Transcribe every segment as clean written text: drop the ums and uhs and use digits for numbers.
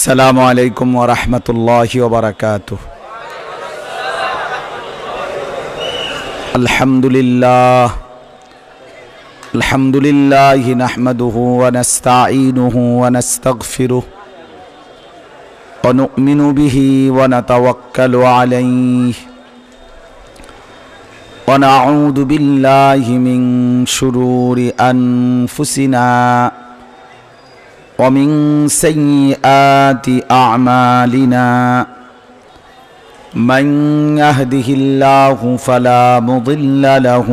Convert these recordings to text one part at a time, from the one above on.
আসসালামু আলাইকুম ওয়া রাহমাতুল্লাহি ওয়া বারাকাতুহু। আলহামদুলিল্লাহি নাহমাদুহু ওয়া নাস্তাঈনুহু ওয়া নাস্তাগফিরুহু ওয়া নু'মিনু বিহি ওয়া নাতাওয়াক্কালু আলাইহি ওয়া নাউযু বিল্লাহি মিন শুরুরি আনফুসিনা ومن سيئات أعمالنا من يهده الله فلا مضل له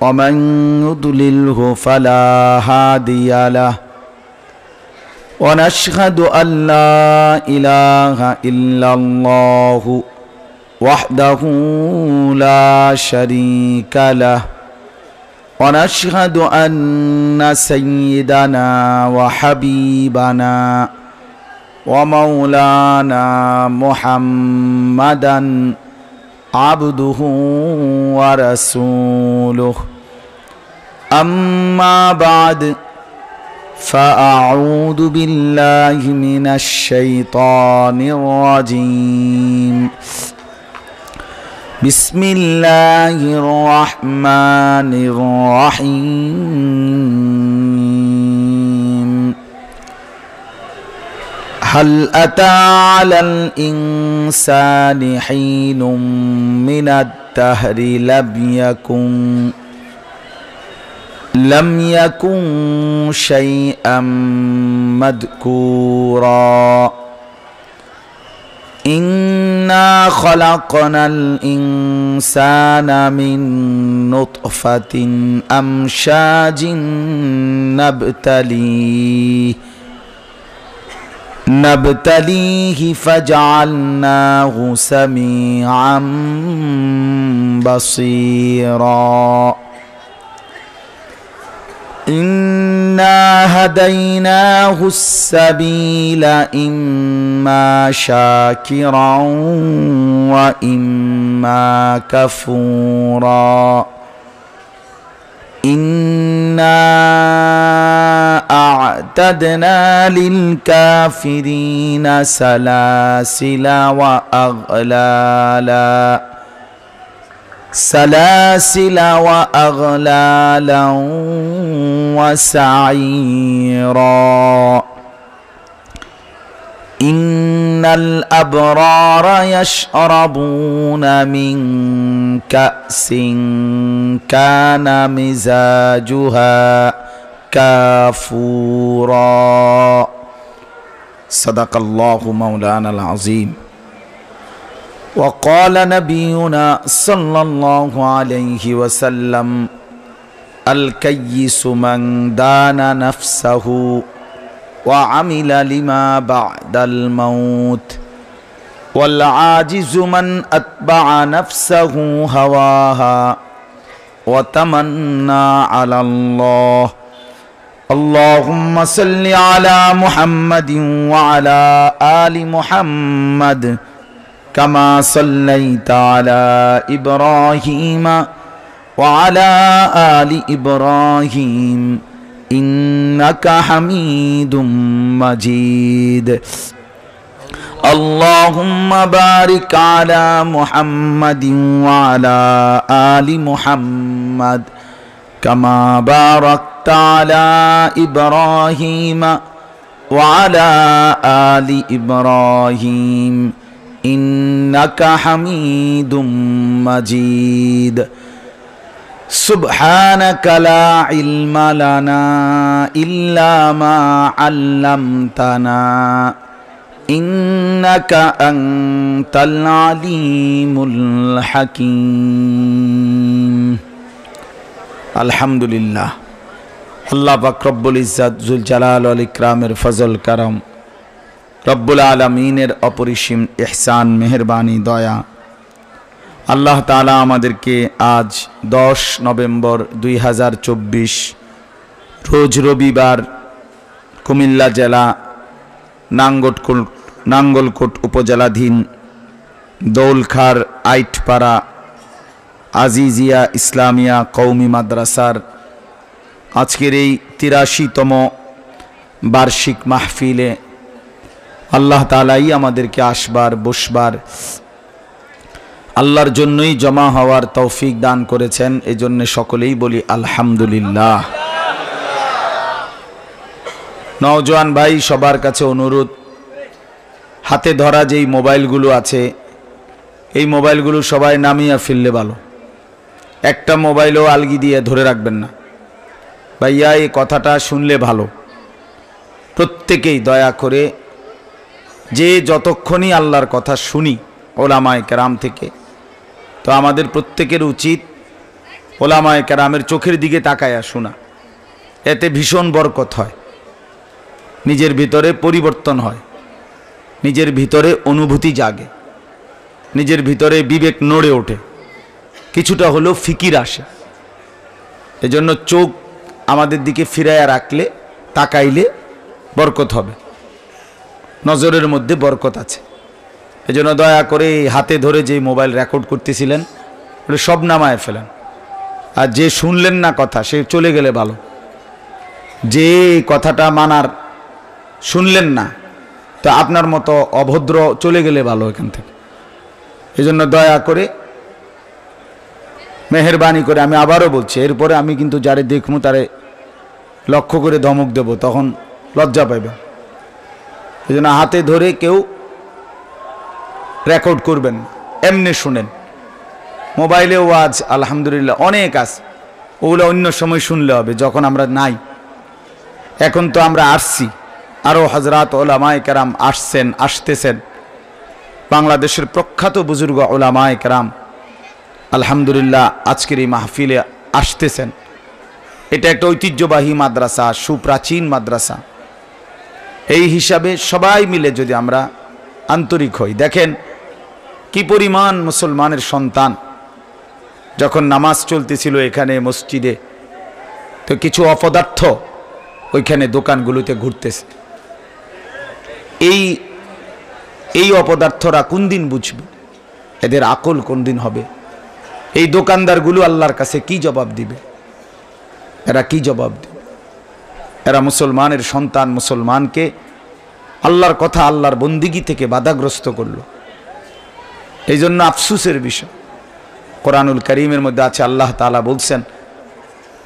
ومن يضلله فلا هادي له ونشهد أن لا إله إلا الله وحده لا شريك له ونشهد أن سيدنا وحبيبنا ومولانا محمدا عبده ورسوله أما بعد فأعوذ بالله من الشيطان الرجيم بسم الله الرحمن الرحيم هل أتى على الإنسان حين من الدهر لم يكن شيئا مذكورا إنا خلقنا الإنسان من نطفة أمشاج نبتليه فجعلناه سميعا بصيرا إنا هديناه السبيل إما شاكرا وإما كفورا إنا أعتدنا للكافرين سلاسل وأغلالا وسعيرا إن الأبرار يشربون من كأس كان مزاجها كافورا صدق الله مولانا العظيم وقال نبينا صلى الله عليه وسلم الكيس من دان نفسه وعمل لما بعد الموت والعاجز من أتبع نفسه هواها وتمنى على الله اللهم صل على محمد وعلى آل محمد كما صليت على إبراهيم وعلى آل إبراهيم إنك حميد مجيد اللهم بارك على محمد وعلى آل محمد كما باركت على إبراهيم وعلى آل إبراهيم إنك حميد مجيد سبحانك لا علم لنا إلا ما علمتنا إنك أنت العليم الحكيم الحمد لله আল্লাহ পাক রব্বুল ইজ্জত জুল জালাল ওয়াল ইকরামের ফজল করম রব্বুল আলামিনের অপরিসীম ইহসান মেহেরবানি দয়া আল্লাহ তাআলা আমাদেরকে আজ 10 নভেম্বর 2024 রোজ রবিবার কুমিল্লা জেলা নাঙ্গলকোট উপজেলাধীন দৌলখার আইটপাড়া আজিজিয়া ইসলামিয়া কওমি মাদ্রাসার আজকের এই 83তম বার্ষিক মাহফিলে আল্লাহ তাআলাই আমাদেরকে আসবার বসবার আল্লাহর জন্যই জমা হওয়ার তৌফিক দান করেছেন। এজন্য সকলেই বলি আলহামদুলিল্লাহ। নওজোয়ান ভাই, সবার কাছে অনুরোধ, হাতে ধরা যেই মোবাইলগুলো আছে এই মোবাইলগুলো সবাই নামিয়ে ফেললে ভালো। একটা মোবাইলও আলগি দিয়ে ধরে রাখবেন না। ভাইয়া, এই কথাটা শুনলে ভালো। প্রত্যেকেই দয়া করে যে যতক্ষণই আল্লাহর কথা শুনি ওলামায়ে কেরাম থেকে, তো আমাদের প্রত্যেকের উচিত ওলামায়ে কেরামের চোখের দিকে তাকায়া শোনা। এতে ভীষণ বরকত হয়, নিজের ভিতরে পরিবর্তন হয়, নিজের ভিতরে অনুভূতি জাগে, নিজের ভিতরে বিবেক নড়ে ওঠে, কিছুটা হলেও ফিকির আসে। এজন্য চোখ আমাদের দিকে ফিরাইয়া রাখলে, তাকাইলে বরকত হবে, নজরের মধ্যে বরকত আছে। এজন্য দয়া করে হাতে ধরে যে মোবাইল রেকর্ড করতেছিলেন ওটা সব নামায় ফেলেন। আর যে শুনলেন না কথা, সে চলে গেলে ভালো। যে কথাটা মানার শুনলেন না, তো আপনার মতো অভদ্র চলে গেলে ভালো এখান থেকে। এজন্য দয়া করে মেহেরবানি করে, আমি আবারও বলছি, এরপরে আমি কিন্তু যারে দেখবো তারে লক্ষ্য করে ধমক দেব, তখন লজ্জা পাইবে। এই জন্য হাতে ধরে কেউ রেকর্ড করবেন, এমনি শুনেন। মোবাইলে ওয়াজ আলহামদুলিল্লাহ অনেক আছে, ওগুলো অন্য সময় শুনলে হবে, যখন আমরা নাই। এখন তো আমরা আসছি, আরও হজরত ওলামায়ে কেরাম আসছেন, আসতেছেন। বাংলাদেশের প্রখ্যাত বুজুর্গ ওলামায়ে কেরাম আলহামদুলিল্লাহ আজকের এই মাহফিলে আসতেছেন। এটা একটা ঐতিহ্যবাহী মাদ্রাসা, সুপ্রাচীন মাদ্রাসা। এই হিসাবে সবাই মিলে যদি আমরা আন্তরিক হই, দেখেন কি পরিমাণ মুসলমানের সন্তান। যখন নামাজ চলতেছিল এখানে মসজিদে, তো কিছু অপদার্থ ওইখানে দোকানগুলোতে ঘুরতেছে। এই অপদার্থরা কোন দিন বুঝবে? এদের আকল কোন দিন হবে? এই দোকানদারগুলো আল্লাহর কাছে কি জবাব দিবে? এরা কি জবাব দিবে? এরা মুসলমানের সন্তান, মুসলমানকে আল্লাহর কথা, আল্লাহর বন্দিগি থেকে বাধাগ্রস্ত করল। এই জন্য আফসুসের বিষয়। কোরআনুল কারীমের মধ্যে আছে, আল্লাহ তাআলা বলছেন,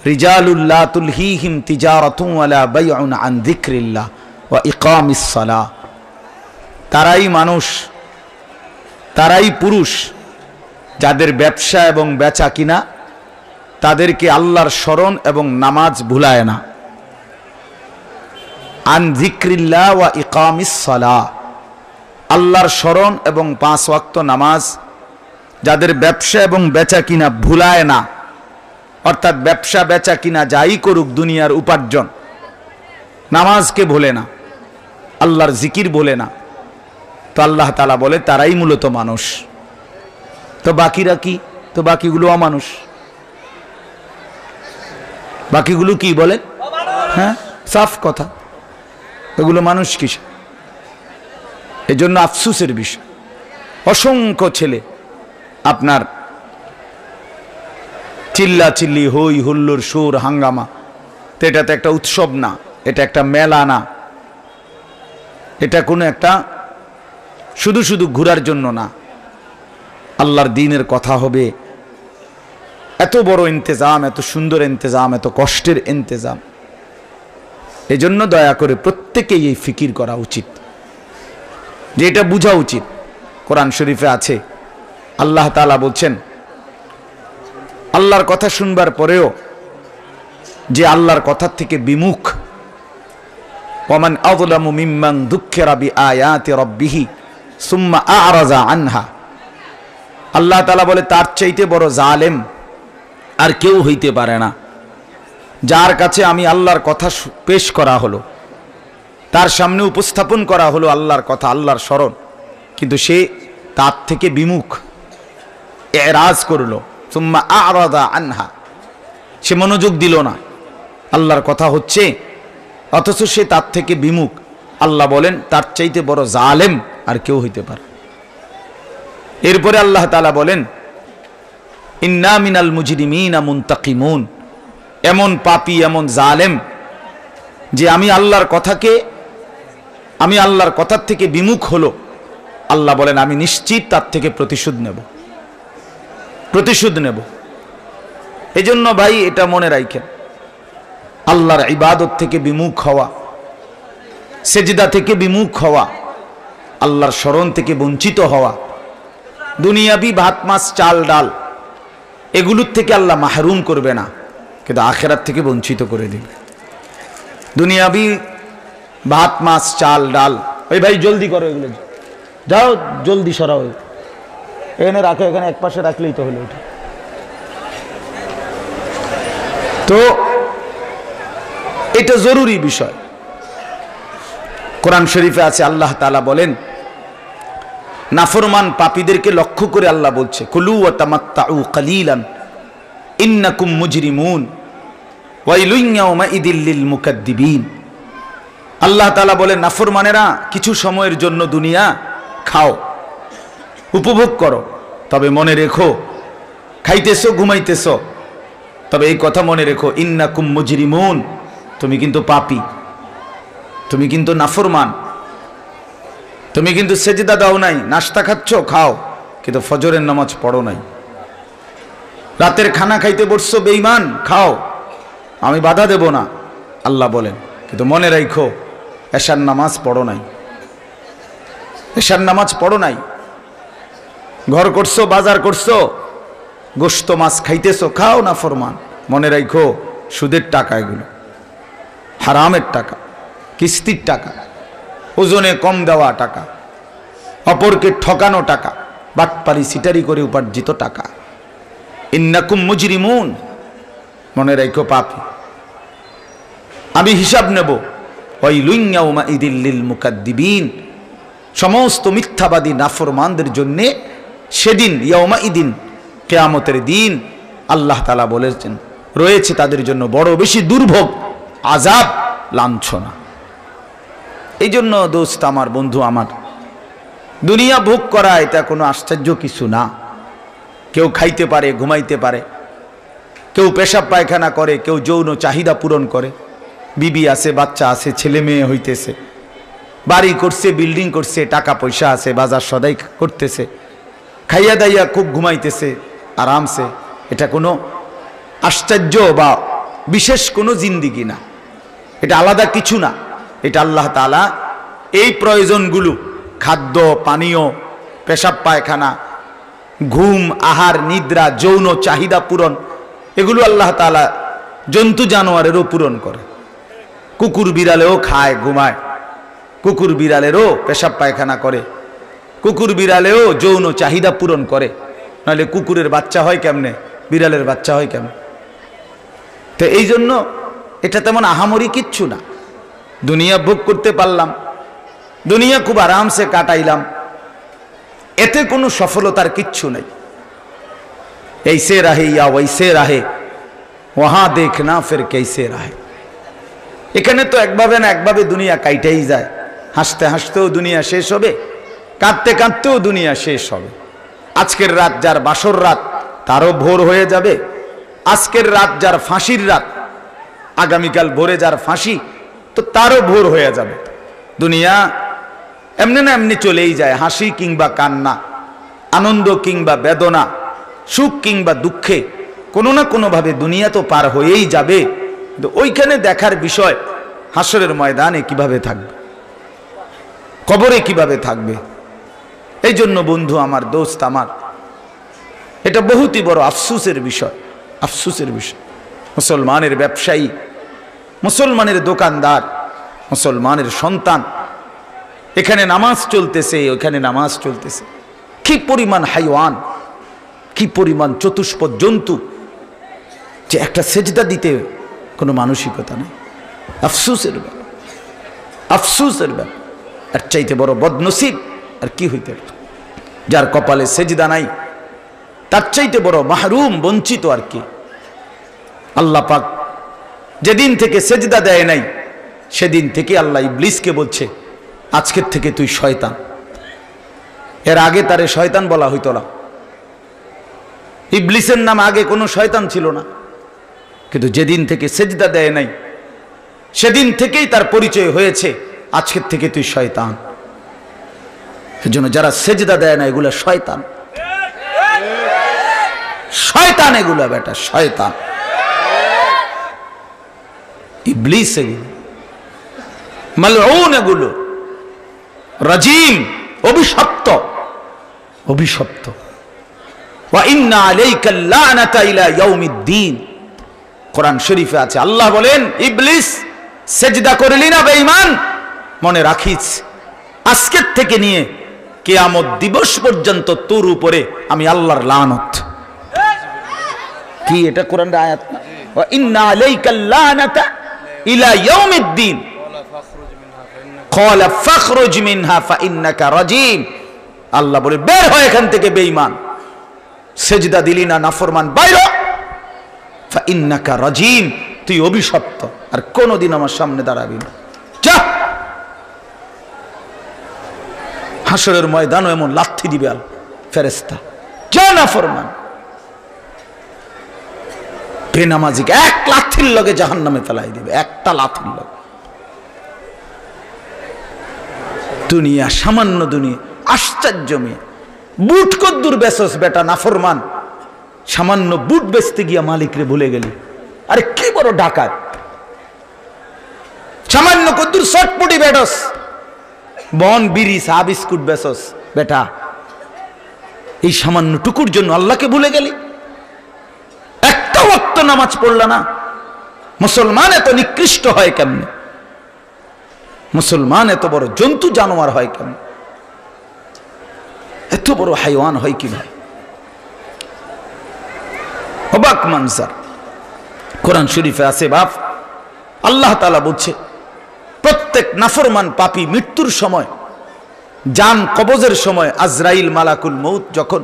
রিজালুল লা তুলহিহিম তিজারাতুন ওয়ালা বাইউন আন যিকরিল্লাহ ওয়া ইকামিস সালাহ। তারাই মানুষ, তারাই পুরুষ যাদের ব্যবসা এবং বেচা কিনা তাদেরকে আল্লাহর স্মরণ এবং নামাজ ভুলায় না। আন যিকরিল্লাহ ওয়া ইকামিস সালাহ, আল্লাহর স্মরণ এবং 5 ওয়াক্ত নামাজ যাদের ব্যবসা এবং বেচা কিনা ভুলায় না, অর্থাৎ ব্যবসা বেচা কিনা যাই করুক দুনিয়ার উপার্জন, নামাজকে ভোলে না, আল্লাহর জিকির ভোলে না, তো আল্লাহ তাআলা বলে তারাই মূলত মানুষ। তো বাকিরা কি? তো বাকিগুলো অমানুষ। বাকিগুলো কি বলেন? হ্যাঁ, সাফ কথা, এগুলো মানুষ কিসে? এজন্য আফসুসের বিষয়, অসংখ্য ছেলে আপনার চিল্লা চিল্লি, হই হুল্লোর, সুর হাঙ্গামা, তো এটা তো একটা উৎসব না, এটা একটা মেলা না, এটা কোনো একটা শুধু শুধু ঘোরার জন্য না। আল্লাহর দ্বীনের কথা হবে, এত বড় ইন্তেজাম, এত সুন্দর ইন্তেজাম, এত কষ্টের ইন্তেজাম। এজন্য দয়া করে প্রত্যেকেই এই ফিকির করা উচিত, যে এটা বোঝা উচিত। কোরআন শরীফে আছে, আল্লাহ তাআলা বলছেন, আল্লাহর কথা শুনবার পরেও যে আল্লাহর কথা থেকে বিমুখ, ওয়ামান আযলামু মিম্মান যুক্কিরা বিআয়াতি রাব্বিহি সুম্মা আ'রাযা আনহা। আল্লাহ তাআলা বলে, তার চাইতে বড় জালেম আর কেউ হইতে পারে না, যার কাছে আমি আল্লাহর কথা পেশ করা হলো, তার সামনে উপস্থাপন করা হলো আল্লাহর কথা, আল্লাহর স্মরণ, কিন্তু সে তার থেকে বিমুখ, এরাজ করলো। সুম্মা আ'রাযা আনহা, সে মনোযোগ দিল না, আল্লাহর কথা হচ্ছে অথচ সে তার থেকে বিমুখ। আল্লাহ বলেন তার চাইতে বড় জালেম আর কেউ হইতে পারে। এরপরে আল্লাহ তাআলা বলেন, ইন্না মিনাল মুজরিমিনা মুনতাকিমুন, এমন পাপী, এমন জালেম যে আমি আল্লাহর কথাকে আমি আল্লাহর কথার থেকে বিমুখ হলো, আল্লাহ বলেন আমি নিশ্চিত তার থেকে প্রতিশোধ নেব, প্রতিশোধ নেব। এজন্য ভাই এটা মনে রাখেন, আল্লাহর ইবাদত থেকে বিমুখ হওয়া, সেজদা থেকে বিমুখ হওয়া, আল্লাহর স্মরণ থেকে বঞ্চিত হওয়া, দুনিয়াবি ভাত মাছ চাল ডাল এগুলোর থেকে আল্লাহ মাহরুম করবে না, কিন্তু আখেরাত থেকে বঞ্চিত করে দিবে। দুনিয়াবি ভাত মাছ চাল ডাল, ওই ভাই জলদি করো, এগুলো যাও জলদি সরাও, এখানে রাখো, এখানে এক পাশে রাখলেই তো হলো। এটা তো এটা জরুরি বিষয়। কোরআন শরীফে আছে, আল্লাহ তাআলা বলেন নাফরমান পাপীদেরকে লক্ষ্য করে আল্লাহ বলছে, কুলু ওয়া তামাত্তাউ কালিলান ইন্নাকুম মুজরিমুন ওয়াইলুন ইয়াউমাইদিল লিল মুকাদ্দিবিন। আল্লাহ তাআলা বলেন নাফরমানেরা কিছু সময়ের জন্য দুনিয়া খাও, উপভোগ করো, তবে মনে রেখো, খাইতেছো ঘুমাইতেছো, তবে এই কথা মনে রেখো, ইন্নাকুম মুজরিমুন, তুমি কিন্তু পাপী, তুমি কিন্তু নাফরমান, তুমি কিন্তু সেজদা দাও নাই, নাস্তা খাচ্ছ খাও, কিন্তু ফজরের নামাজ পড়ো নাই, রাতের খানা খাইতে বসছো বেঈমান, খাও, আমি বাধা দেব না আল্লাহ বলেন, কিন্তু মনে রাখো এশার নামাজ পড়ো নাই, এশার নামাজ পড়ো নাই, ঘর করছো, বাজার করছো, গোশত মাছ খাইতেছো, খাও না ফরমান, মনে রাখো সুদের টাকা, এগুলো হারামের টাকা, কিস্তির টাকা, ওজনে কম দেওয়া টাকা, অপরকে ঠকানো টাকা, বাটপারি সিটারি করে উপার্জিত টাকা। ইন্নাকুম মুজরিমুন, মনে রাখো পাপী, আমি হিসাব নেব। ওয়াইলুন ইয়াউমাইদিল লিল মুকাদ্দিবিন, সমস্ত মিথ্যাবাদী নাফরমানদের জন্য সেদিন, ইয়াউমাইদিন কিয়ামতের দিন, আল্লাহ তাআলা বলেছেন রয়েছে তাদের জন্য বড় বেশি দুর্ভোগ, আযাব, লাঞ্ছনা। এই জন্য দোস্ত আমার, বন্ধু আমার, দুনিয়া ভোগ করা এটা কোনো আশ্চর্য কিছু না। কেউ খাইতে পারে, ঘুমাইতে পারে, কেউ পেশাব পায়খানা করে, কেউ যৌন চাহিদা পূরণ করে, বিবি আছে, বাচ্চা আছে, ছেলে মেয়ে হইতেছে, বাড়ি করছে, বিল্ডিং করছে, টাকা পয়সা আছে, বাজার সদাই করতেছে, খাইয়া দাইয়া খুব ঘুমাইতেছে আরামসে। এটা কোনো আশ্চর্য বা বিশেষ কোনো জিন্দিগি না, এটা আলাদা কিছু না। এটা আল্লাহ তাআলা এই প্রয়োজনগুলো, খাদ্য পানীয়, পেশাব পায়খানা, ঘুম, আহার, নিদ্রা, যৌন চাহিদা পূরণ, এগুলো আল্লাহ তাআলা জন্তু জানোয়ারেরও পূরণ করে। কুকুর বিড়ালেও খায়, ঘুমায়, কুকুর বিড়ালেরও পেশাব পায়খানা করে, কুকুর বিড়ালেও যৌন চাহিদা পূরণ করে, নাহলে কুকুরের বাচ্চা হয় কেমনে, বিড়ালের বাচ্চা হয় কেমনে? তো এই জন্য এটা তেমন আহামরি কিচ্ছু না। দুনিয়া ভোগ করতে পারলাম, দুনিয়া খুব আরামসে কাটাইলাম, এতে কোনো সফলতার কিচ্ছু নেই। ऐसे रहे या वैसे रहे वहां देखना फिर कैसे रहे। এখানে তো একভাবে না একভাবে দুনিয়া কাইটাই যায়, হাসতে হাসতেও দুনিয়া শেষ হবে, কাঁদতে কাঁদতেও দুনিয়া শেষ হবে। আজকের রাত যার বাসর রাত, তারও ভোর হয়ে যাবে। আজকের রাত যার ফাঁসির রাত, আগামীকাল ভোরে যার ফাঁসি, তো তারও ভোর হয়ে যাবে। দুনিয়া এমনি না এমনি চলেই যায়, হাসি কিংবা কান্না, আনন্দ কিংবা বেদনা, সুখ কিংবা দুঃখে, কোনো না কোনোভাবে দুনিয়া তো পার হয়েই যাবে। কিন্তু ওইখানে দেখার বিষয় হাসরের ময়দানে কিভাবে থাকবে, কবরে কিভাবে থাকবে। এই জন্য বন্ধু আমার, দোস্ত আমার, এটা বহুতই বড় আফসোসের বিষয়, আফসোসের বিষয়। মুসলমানের ব্যবসায়ী, মুসলমানের দোকানদার, মুসলমানের সন্তান, এখানে নামাজ চলতেছে, ওইখানে নামাজ চলতেছে, কি পরিমাণ হাইওয়ান, কি পরিমাণ চতুষ্পদ জন্তু, যে একটা সেজদা দিতে কোনো মানসিকতা নেই। আফসোসের ব্যাপার, আফসোসের ব্যাপার। এর চাইতে বড় বদনসিব আর কি হইতে পারে? যার কপালে সেজদা নাই, তার চাইতে বড় মাহরুম, বঞ্চিত আর কি। আল্লাহ পাক যেদিন থেকে সেজদা দেয় নাই, সেদিন থেকে আল্লাহ ইবলিসকে বলছে, আজকের থেকে তুই শয়তান। এর আগে তারে শয়তান বলা হইতো না, ইবলিসের নাম আগে কোনো শয়তান ছিল না। কিন্তু যেদিন থেকে সেজদা দেয় নাই, সেদিন থেকেই তার পরিচয় হয়েছে আজকের থেকে তুই শয়তান। এজন্য যারা সেজদা দেয় না এগুলা শয়তান, শয়তান এগুলা বেটা, শয়তান, ইবলিস এগুলো, মালউন এগুলো, রাজিম, অভিশপ্ত, অভিশপ্ত। ওয়া ইন্না আলাইকা লানাতা ইলা ইয়াউমিদ্দিন, কোরআন শরীফে আছে। আল্লাহ বলেন, ইবলিস সেজদা করলি না বেঈমান, মনে রাখিস আজকের থেকে নিয়ে কিয়ামত দিবস পর্যন্ত তোর উপরে আমি আল্লাহর লানত। কি এটা কোরআনের আয়াত না? ওয়া ইন্না আলাইকা লানাতা ইলা ইয়াউমিদ্দিন ক্বালা ফাখরুজ মিনহা ফাইন্নাকা রাজিম। আল্লাহ বলে বের হয় এখান থেকে বেঈমান, সেজদা দিলি না, নাফরমান, বাইরে ফাইন্নাকা রাজিম, তুই অভিশপ্ত, আর কোনদিন আমার সামনে দাঁড়াবি না, যা। হাসরের ময়দানও এমন লাথি দিবে আল ফেরেশতা, যা নাফরমান। বেনামাজিকে এক লাথির লগে জাহান্নামে ফেলাই দিবে, একটা লাথির লগে। দুনিয়া, সামান্য দুনিয়া, আশ্চর্য মেয়ে। বুট কদ্দুর বেচস বেটা নাফরমান, সামান্য বুট বেচতে গিয়া মালিকরে ভুলে গেলি। আরে কি বড় ডাকাত, সামান্য কদ্দুর চটপটি বেটস, বন বিড়ি চা বিস্কুট বেচস বেটা, এই সামান্য টুকুর জন্য আল্লাহকে ভুলে গেলি। একটা ওয়াক্ত নামাজ পড়লা না। মুসলমান এত নিকৃষ্ট হয় কেমনে? মুসলমান এত বড় জন্তু জানোয়ার হয় কেমনে? এত বড় হাইওয়ান হয় কি ভাই? অবাক মানজার কোরআন শরীফে আছে বাপ। আল্লাহ তাআলা বলছে, প্রত্যেক নাফরমান পাপী মৃত্যুর সময়, জান কবজের সময়, আজরাইল মালাকুল মউত যখন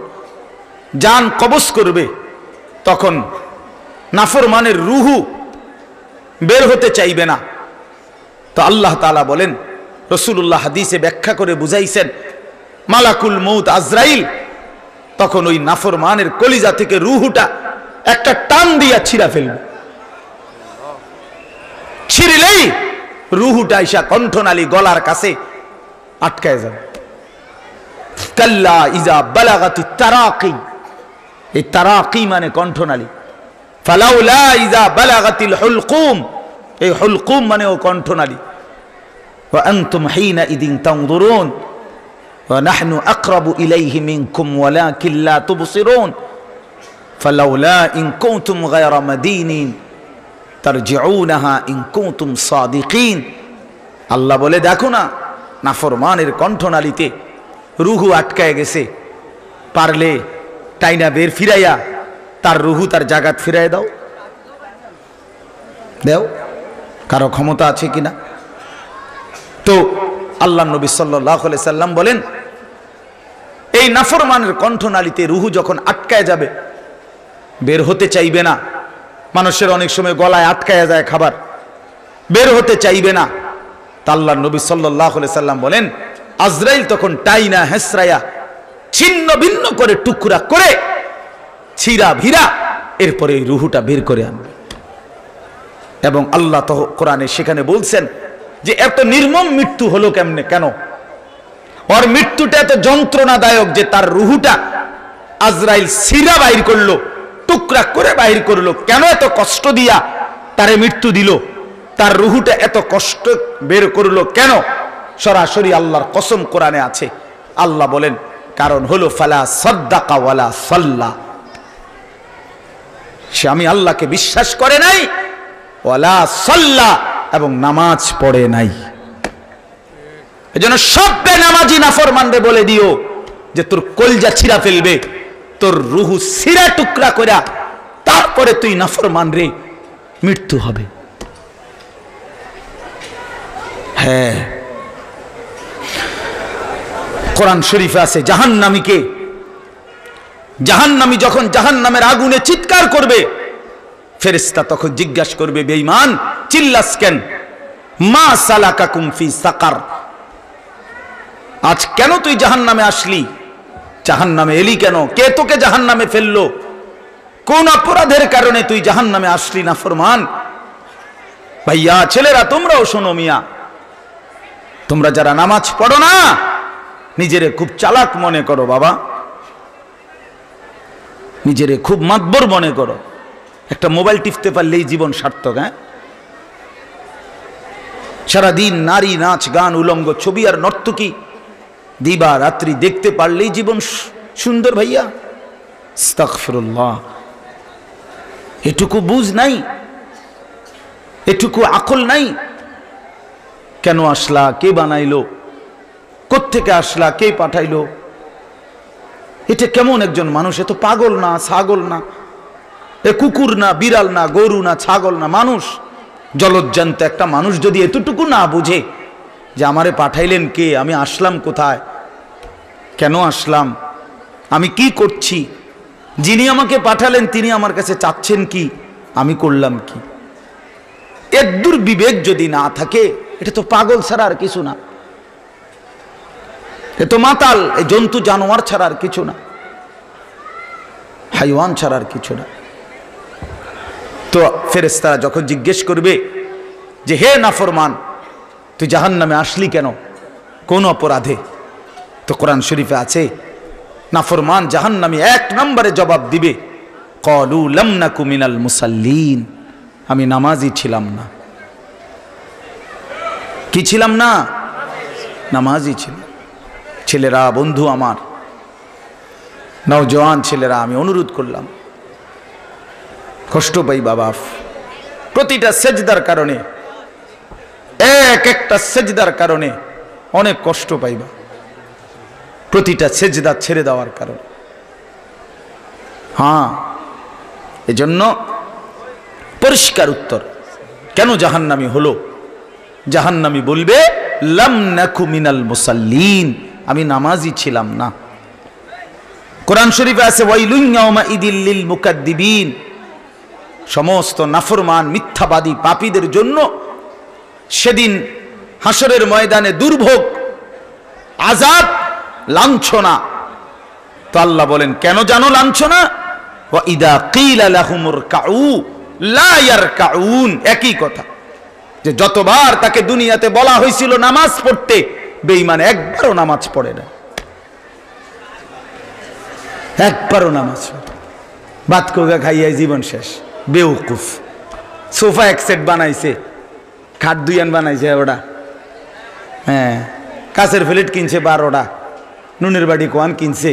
জান কবজ করবে, তখন নাফরমানের রুহু বের হতে চাইবে না। তো আল্লাহ তাআলা বলেন, রাসূলুল্লাহ হাদিসে ব্যাখ্যা করে বুঝাইছেন, মালাকুল মউত আজরাইল তখন ওই নাফরমানের কলিজা থেকে রুহুটা একটা টান দিয়া ছিঁড়া ফেলবে। ছিঁড়লেই রুহুটা ইসা কণ্ঠনালী গলার কাছে আটকায় যাবে। কাল্লা ইজা বালাগাতিত তারাকি, এই তারাকি মানে কণ্ঠনালী। ফালাউলা ইজা বালাগাতিল হুলকুম, এই হুলকুম মানে ও কণ্ঠনালী। ওয়া আনতুম হিনা ইদিন তানজুরুন ওয়া নাহনু আকরাবু ইলাইহি মিনকুম ওয়ালাকিন লা তুবসিরুন ফালাউলা ইন কুনতুম গায়রা মাদিনিন তারজিউনাহা ইন কুনতুম সাদিকিন। আল্লাহ বলে, দেখো না নাফরমানের কণ্ঠনালীতে রুহু আটকায় গেছে, পারলে টাইনা বের ফিরাইয়া তার রুহু তার জাগাত ফিরাই দাও। দেও, কারো ক্ষমতা আছে কিনা? তো আল্লাহ নবী সাল্লাল্লাহু আলাইহি সাল্লাম বলেন, এই নাফরমানের কণ্ঠনালীতে রুহু যখন আটকায় যাবে, বের হতে চাইবে না। মানুষের অনেক সময় গলায় আটকায় যায় খাবার, বের হতে চাইবে না। তা আল্লাহ নবী সাল্লাল্লাহু আলাইহি সাল্লাম বলেন, আজরাইল তখন টাইনা হেসরাইয়া ছিন্ন ভিন্ন করে, টুকরা করে, ছিঁড়া ভিড়া, এরপরে এই রুহুটা বের করে আনবে। এবং আল্লাহ তো কোরআনে সেখানে বলছেন যে এত নির্মম মৃত্যু হলো কেমনে, কেন? ওর মৃত্যুটা এত যন্ত্রণাদায়ক যে তার রুহুটা আজরাইল ছিঁড়া বাইর করলো, টুকরা করে বাইর করলো। কেন এত কষ্ট দিয়া তারে মৃত্যু দিল? তার রুহুটা এত কষ্ট বের করলো কেন? সরাসরি আল্লাহর কসম কোরআনে আছে। আল্লাহ বলেন, কারণ হলো ফালা সাদ্দাকা ওয়ালা সাল্লা, সে আমি আল্লাহকে বিশ্বাস করে নাই, ওয়ালা সাল্লা, এবং নামাজ পড়ে নাই। এজন্য সব বেনামাজি নাফরমানরে বলে দিও যে তোর কলজা ছিঁড়া ফেলবে, তোর রুহু ছিঁড়া টুকরা কইরা তারপরে তুই নাফরমান রে, মৃত্যু হবে। হ্যাঁ, কোরআন শরীফে আছে, জাহান্নামীকে, জাহান্নামী যখন জাহান্নামের আগুনে চিৎকার করবে, ফেরেশতা তখন জিজ্ঞাসা করবে, বেঈমান চিল্লাস কেন? মা সালাকাকুম ফি সাকার, আজ কেন তুই জাহান্নামে আসলি? জাহান্নামে এলি কেন? কে তোকে জাহান্নামে ফেললো? কোন অপরাধের কারণে তুই জাহান্নামে আসলি নাফরমান? ভাইয়া ছেলেরা তোমরাও শোনো মিয়া, তোমরা যারা নামাজ পড়ো না, নিজেরে খুব চালাক মনে করো বাবা, নিজেরে খুব মাতবর মনে করো। একটা মোবাইল টিপতে পারলেই জীবন সার্থক। হ্যাঁ, সারাদিন নারী, নাচ, গান, উলঙ্গ ছবি আর নর্তকী দিবা রাত্রি দেখতে পারলেই জীবন সুন্দর ভাইয়া। আস্তাগফিরুল্লাহ। এটুকু বুঝ নাই, এটুকু আকল নাই। কেন আসলা, কে বানাইলো, কোত্থেকে আসলা, কে পাঠাইলো, এটা কেমন একজন মানুষ? এ তো পাগল না, ছাগল না, এ কুকুর না, বিড়াল না, গরু না, ছাগল না, মানুষ। জলজ্জান্ত একটা মানুষ যদি এতটুকু না বুঝে যে আমারে পাঠাইলেন কে, আমি আসলাম কোথায়, কেন আসলাম, আমি কি করছি, যিনি আমাকে পাঠালেন তিনি আমার কাছে চাচ্ছেন কি, আমি করলাম কি, এর দুর্বিবেক যদি না থাকে, এটা তো পাগল ছাড়া আর কিছু না। এ তো মাতাল, এই জন্তু জানোয়ার ছাড়া আর কিছু না, হাইওয়ান ছাড়া আর কিছু না। তো ফেরেশতারা যখন জিজ্ঞেস করবে যে হে নাফরমান, তুই জাহান্নামে আসলি কেন, কোন অপরাধে? তো কোরআন শরীফে আছে নাফরমান জাহান্নামী এক নম্বরে জবাব দিবে, ক্বালু লাম নাকু মিনাল মুসাল্লিন, আমি নামাজি ছিলাম না। কি ছিলাম না? নামাজি ছিলাম। ছেলেরা, বন্ধু আমার, নওজোয়ান ছেলেরা, আমি অনুরোধ করলাম, কষ্ট পাই বাবা, প্রতিটা সেজদার কারণে, এক একটা সেজদার কারণে অনেক কষ্ট পাইবা, প্রতিটা সেজদা ছেড়ে দেওয়ার কারণে। হ্যাঁ, এজন্য পরিষ্কার উত্তর কেন জাহান্নামী হলো। জাহান্নামী বলবে লাম নাকু মিনাল মুসাল্লিন, আমি নামাজি ছিলাম না। কোরআন শরীফে আছে ওয়াইলুন ইয়াউমাইদিল লিল মুকাদ্দিবিন, সমস্ত নাফরমান মিথ্যাবাদী পাপীদের জন্য সেদিন হাসরের ময়দানে দুর্ভোগ, আযাব, লাঞ্ছনা। তো আল্লাহ বলেন কেন জানো লাঞ্ছনা? ওয়া ইদা কিলা লাহুমুর কাউ লা ইয়ারকাউন, একই কথা, যে যতবার তাকে দুনিয়াতে বলা হয়েছিল নামাজ পড়তে, বেঈমান একবারও নামাজ পড়ে না, একবারও নামাজ পড়ে, ভাত কোগা খাইয়াই জীবন শেষ। বেউকুফ, সোফা এক সেট বানাইছে, খাট দুইয়ান বানাইছে ওটা, হ্যাঁ, কাছের প্লেট কিনছে 12টা, নুনের বাড়ি কোয়ান কিনছে,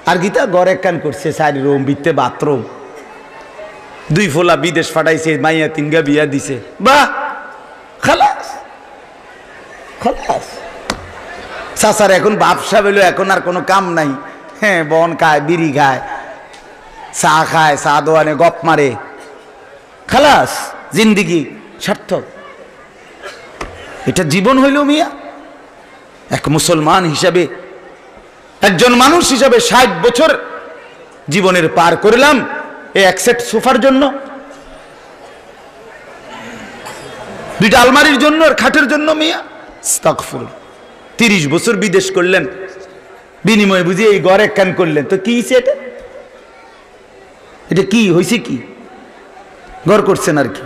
আর গীতা ঘর এক কান করছে, 4 রুম, ভিতরে বাথরুম, 2 ফোলা বিদেশ ফাটাইছে, মাইয়া 3গা বিয়া দিছে, বাহ, খালাস খালাস। চাচার এখন ব্যবসা হইলো, এখন আর কোনো কাম নাই, হ্যাঁ, বন খায়, বিড়ি খায়, চা খায়, চা দোয়ানে গপ মারে, খালাস, জিন্দিগি সার্থক। এটা জীবন হইল মিয়া? এক মুসলমান হিসাবে, একজন মানুষ হিসাবে 60 বছর জীবনের পার করলাম এই এক সেট সোফার জন্য, 2টা আলমারির জন্য আর খাটের জন্য মিয়া? আস্তাগফিরুল্লাহ। 30 বছর বিদেশ করলেন, বিনিময়ে বুঝি এই ঘর এক কান করলেন, তো কি এটা? এটা কি হয়েছে? কি ঘর করছেন আর কি,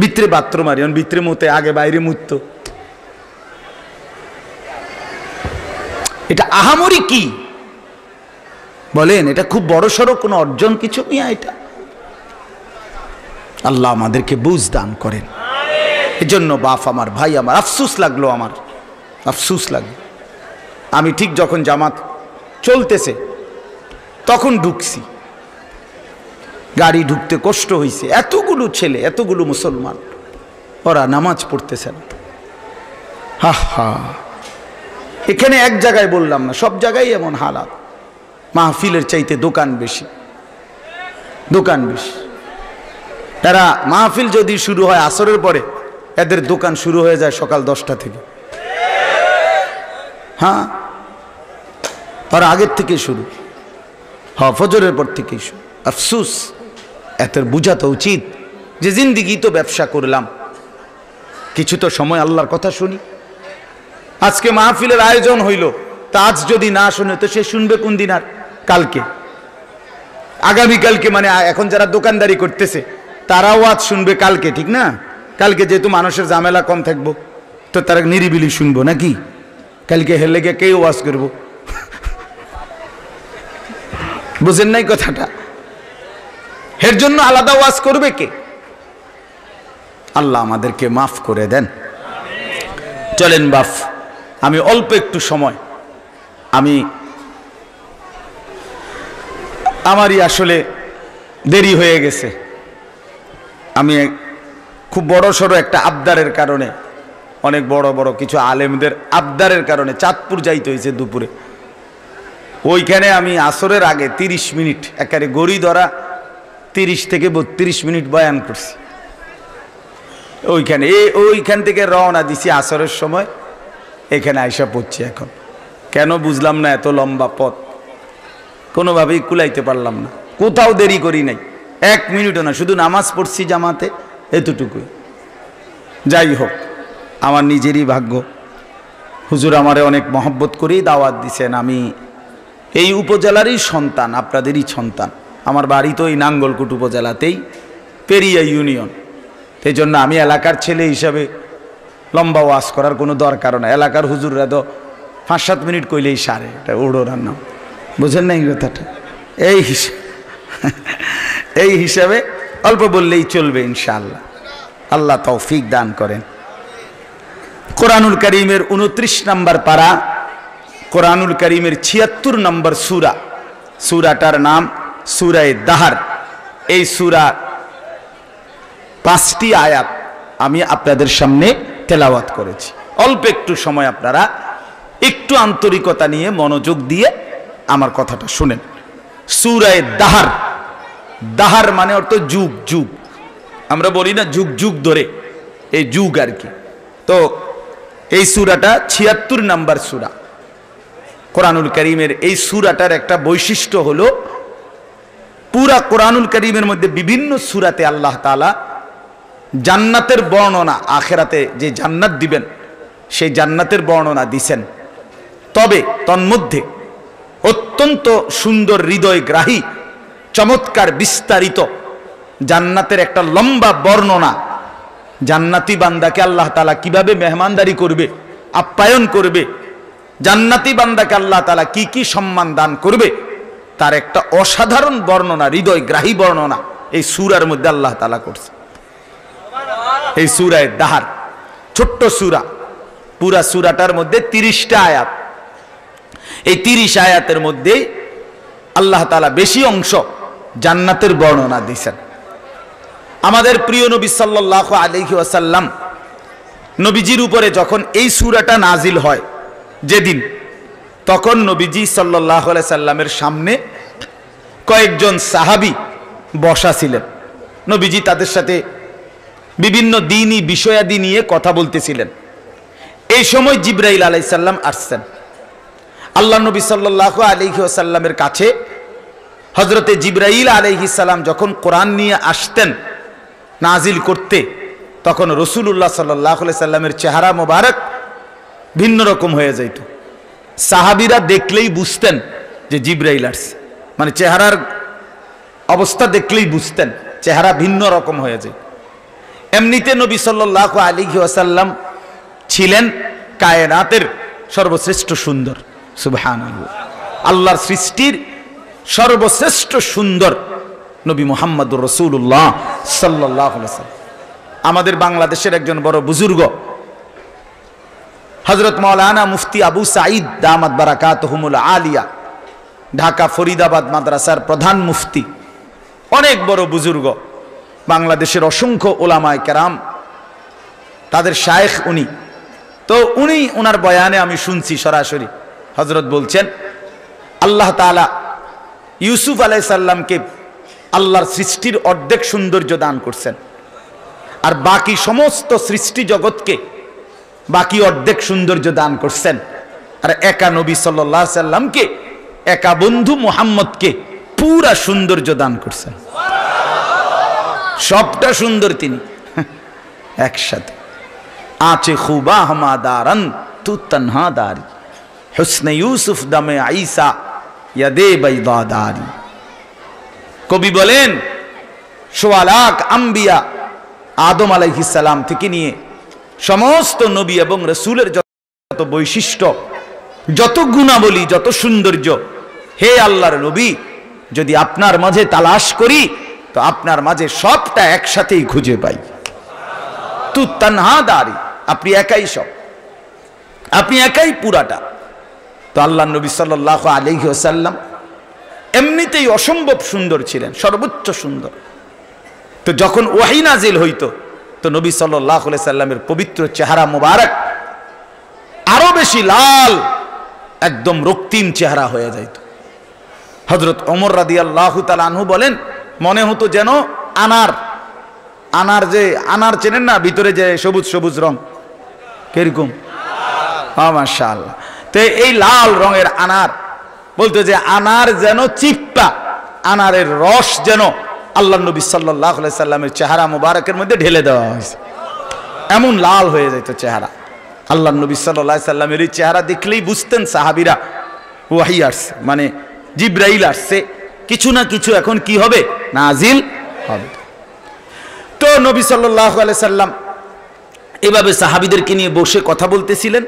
ভিতরে বাথরুম, আর ভিতরে মুতে, আগে বাইরে মুততো, এটা আহামরি কি বলেন? এটা খুব বড় সড়ো কোনো অর্জন কিছু মিয়া? এটা আল্লাহ আমাদেরকে বুঝ দান করেন। এজন্য বাপ আমার, ভাই আমার, আফসোস লাগলো, আমার আফসোস লাগলো। আমি ঠিক যখন জামাত চলতেছে তখন ঢুকছি, গাড়ি ঢুকতে কষ্ট হয়েছে, এতগুলো ছেলে, এতগুলো মুসলমান, ওরা নামাজ পড়তেছে না। হা হা, এখানে এক জায়গায় বললাম না, সব জায়গায় এমন হালাত। মাহফিলের চাইতে দোকান বেশি, দোকান বেশি। এরা মাহফিল যদি শুরু হয় আসরের পরে, এদের দোকান শুরু হয়ে যায় সকাল 10টা থেকে। হ্যাঁ, তার আগের থেকে শুরু, হ্যাঁ, ফজরের পর থেকেই শুরু। আফসুস, এদের বুঝাতে উচিত যে জিন্দিগি তো ব্যবসা করলাম, কিছু তো সময় আল্লাহর কথা শুনি। আজকে মাহফিলের আয়োজন হইল, তা আজ যদি না শুনে তো সে শুনবে কোন দিন? আর কালকে, আগামীকালকে, মানে এখন যারা দোকানদারি করতেছে তারাও আজ শুনবে কালকে, ঠিক না? কালকে যেহেতু মানুষের ঝামেলা কম থাকবো, তো তারা নিরিবিলি শুনবো নাকি? কালকে হেলে গিয়ে কে ওয়াজ করবো? বুঝেন নাই কথাটা? এর জন্য আলাদা ওয়াজ করবে কে? আল্লাহ আমাদেরকে মাফ করে দেন। চলেন বাপ, আমি অল্প একটু সময়, আমারই আসলে দেরি হয়ে গেছে। আমি খুব বড় সড়ো একটা আবদারের কারণে, অনেক বড় বড় কিছু আলেমদের আবদারের কারণে চাঁদপুর যাইতে হয়েছে দুপুরে। ওইখানে আমি আসরের আগে 30 মিনিট একেবারে গড়ি ধরা 30 থেকে 32 মিনিট বয়ান করছি। ওইখান থেকে রওনা দিছি আসরের সময়, এখানে আইসা পড়ছি। এখন কেন বুঝলাম না, এত লম্বা পথ কোনোভাবেই কুলাইতে পারলাম না। কোথাও দেরি করি নাই, 1 মিনিটও না, শুধু নামাজ পড়ছি জামাতে, এতটুকুই। যাই হোক, আমার নিজেরই ভাগ্য, হুজুর আমারে অনেক মহব্বত করেই দাওয়াত দিছেন। আমি এই উপজেলারই সন্তান, আপনাদেরই সন্তান। আমার বাড়ি তো এই নাঙ্গলকোট উপজেলাতেই, পেরিয়া ইউনিয়ন। এই জন্য আমি এলাকার ছেলে হিসাবে লম্বা ওয়াজ করার কোনো দরকার না। এলাকার হুজুররা তো 5-7 মিনিট কইলেই সারে, এটা উড়োরার নাম। বুঝেন না এই কথাটা? এই হিসাবে অল্প বললেই চলবে ইনশাআল্লাহ। আল্লাহ তৌফিক দান করেন। কোরআনুল কারীমের 29 নম্বর পারা, কোরআনুল কারীমের 76 নম্বর সূরা, সূরাটার নাম সূরায়ে দাহর। এই সূরা 5টি আয়াত আমি আপনাদের সামনে তেলাওয়াত করেছি। অল্প একটু সময় আপনারা একটু আন্তরিকতা নিয়ে মনোযোগ দিয়ে আমার কথাটা শুনেন। সূরায়ে দাহর, দাহর মানে অর্থ যুগ, যুগ। আমরা বলি না যুগ যুগ ধরে, এই যুগ আর কি। তো এই সূরাটা 76 নম্বর সূরা। কোরআনুল কারীমের এই সূরাটার একটা বৈশিষ্ট্য হলো, পুরা কোরআনুল কারীমের মধ্যে বিভিন্ন সূরাতে আল্লাহ তাআলা জান্নাতের বর্ণনা, আখিরাতে যে জান্নাত দিবেন সেই জান্নাতের বর্ণনা দিছেন। তবে তন্মধ্যে অত্যন্ত সুন্দর, হৃদয়গ্রাহী, চমৎকার, বিস্তারিত জান্নাতের একটা লম্বা বর্ণনা, জান্নাতি বান্দাকে আল্লাহ তাআলা কিভাবে মেহমানদারি করবে, আপ্যায়ন করবে, জান্নাতি বান্দাকে আল্লাহ তাআলা কি কি সম্মান দান করবে, তার একটা অসাধারণ বর্ণনা, হৃদয়গ্রাহী বর্ণনা এই সূরার মধ্যে আল্লাহ তাআলা করছে। এই সূরায়ে দাহর ছোট্ট সূরা, পুরা সূরাটার মধ্যে 30টা আয়াত। এই 30 আয়াতের মধ্যে আল্লাহ তাআলা বেশি অংশ জান্নাতের বর্ণনা দিয়েছেন। আমাদের প্রিয় নবী সাল্লাল্লাহু আলাইহি ওয়াসাল্লাম, নবীজির উপরে যখন এই সূরাটা নাজিল হয় যেদিন, তখন নবীজি সাল্লাল্লাহু আলাইহি সাল্লামের সামনে কয়েকজন সাহাবী বসা ছিলেন। নবীজি তাদের সাথে বিভিন্ন দ্বীনি বিষয়াদি নিয়ে কথা বলতেছিলেন। এই সময় জিবরাইল আলাইহিস সালাম আসছেন। আল্লাহ নবী সাল্লাল্লাহু আলাইহি ওয়াসাল্লামের কাছে হযরতে জিবরাইল আলাইহিস সালাম যখন কোরআন নিয়ে আসতেন নাজিল করতে, তখন রাসূলুল্লাহ সাল্লাল্লাহু আলাইহি সাল্লামের চেহারা মোবারক ভিন্ন রকম হয়ে যেত। সাহাবীরা দেখলেই বুঝতেন যে জিবরাইল আসছে, মানে চেহারার অবস্থা দেখলেই বুঝতেন চেহারা ভিন্ন রকম হয়ে যায়। এমনিতে নবী সাল্লাল্লাহু আলাইহি ওয়াসাল্লাম ছিলেন কায়নাতের সর্বশ্রেষ্ঠ সুন্দর, সুবহানাল্লাহ, আল্লাহর সৃষ্টির সর্বশ্রেষ্ঠ সুন্দর নবী মুহাম্মদুর রাসূলুল্লাহ সাল্লাল্লাহু আলাইহি ওয়াসাল্লাম। আমাদের বাংলাদেশের একজন বড় বুজুর্গ হযরত মাওলানা মুফতি আবু সাঈদ দামাত বারাকাতুহুমুল আলিয়া, ঢাকা ফরিদাবাদ মাদ্রাসার প্রধান মুফতি, অনেক বড় বুজুর্গ, বাংলাদেশের অসংখ্য ওলামায়ে কেরাম তাদের শায়েখ উনি। তো উনার বয়ানে আমি শুনছি সরাসরি, হযরত বলছেন আল্লাহ তাআলা ইউসুফ আলাইহিস সালামকে আল্লাহর সৃষ্টির অর্ধেক সৌন্দর্য দান করছেন, আর বাকি সমস্ত সৃষ্টি জগৎকে বাকি অর্ধেক সৌন্দর্য দান করছেন, আর একা নবী সাল্লাল্লাহু আলাইহি সাল্লামকে, একা বন্ধু মুহাম্মদকে পুরা সৌন্দর্য দান করছেন। সবটা সুন্দর তিনি একসাথে। আচে খুবা হামাদারন তু তনহা দারি, হুসনে ইউসুফ দমে ঈসা ইয়াদে বাইদাদারি। কবি বলেন ১৬ লাখ আম্বিয়া আদম আলাইহিস সালাম থেকে নিয়ে সমস্ত নবী এবং রাসূলের যত বৈশিষ্ট্য, যত গুণাবলী, যত সৌন্দর্য, হে আল্লাহর নবী, যদি আপনার মাঝে তালাশ করি তো আপনার মাঝে সবটা একসাথেই খুঁজে পাই। তু তানহা দারি, আপনি একাই সব, আপনি একাই পুরাটা। তো আল্লাহর নবী সাল্লাল্লাহু আলাইহি ওয়াসাল্লাম এমনিতেই অসম্ভব সুন্দর ছিলেন, সর্বোচ্চ সুন্দর। তো যখন ওহী নাজিল হইতো তো নবী সাল্লাল্লাহু আলাইহি সাল্লামের পবিত্র চেহারা মোবারক আরো বেশি লাল, একদম রক্তিম চেহারা হয়ে যাইত। হযরত ওমর রাদিয়াল্লাহু তাআলা আনহু বলেন, মনে হতো যেন আনার যে আনার চেনেন না, ভিতরে যে সবুজ সবুজ রং, কিরকম? মাশাআল্লাহ। তো এই লাল রঙের আনার, বলতো যে আনার যেন চিপ্পা, আনারের রস যেন আল্লাহ নবী সাল্লাল্লাহু আলাইহি সাল্লামের চেহারা মোবারকের মধ্যে ঢেলে দেওয়া হয়েছে, এমন লাল হয়ে যেত চেহারা। আল্লাহ নবী সাল্লাল্লাহু আলাইহি সাল্লামের এই চেহারা দেখলেই বুঝতেন সাহাবীরা ওহী আসছে, মানে জিবরাইল আসছে, কিছু না কিছু এখন কি হবে, নাজিল হবে। তো নবী সাল্লাল্লাহু আলাইহি সাল্লাম এভাবে সাহাবীদেরকে নিয়ে বসে কথা বলতেছিলেন।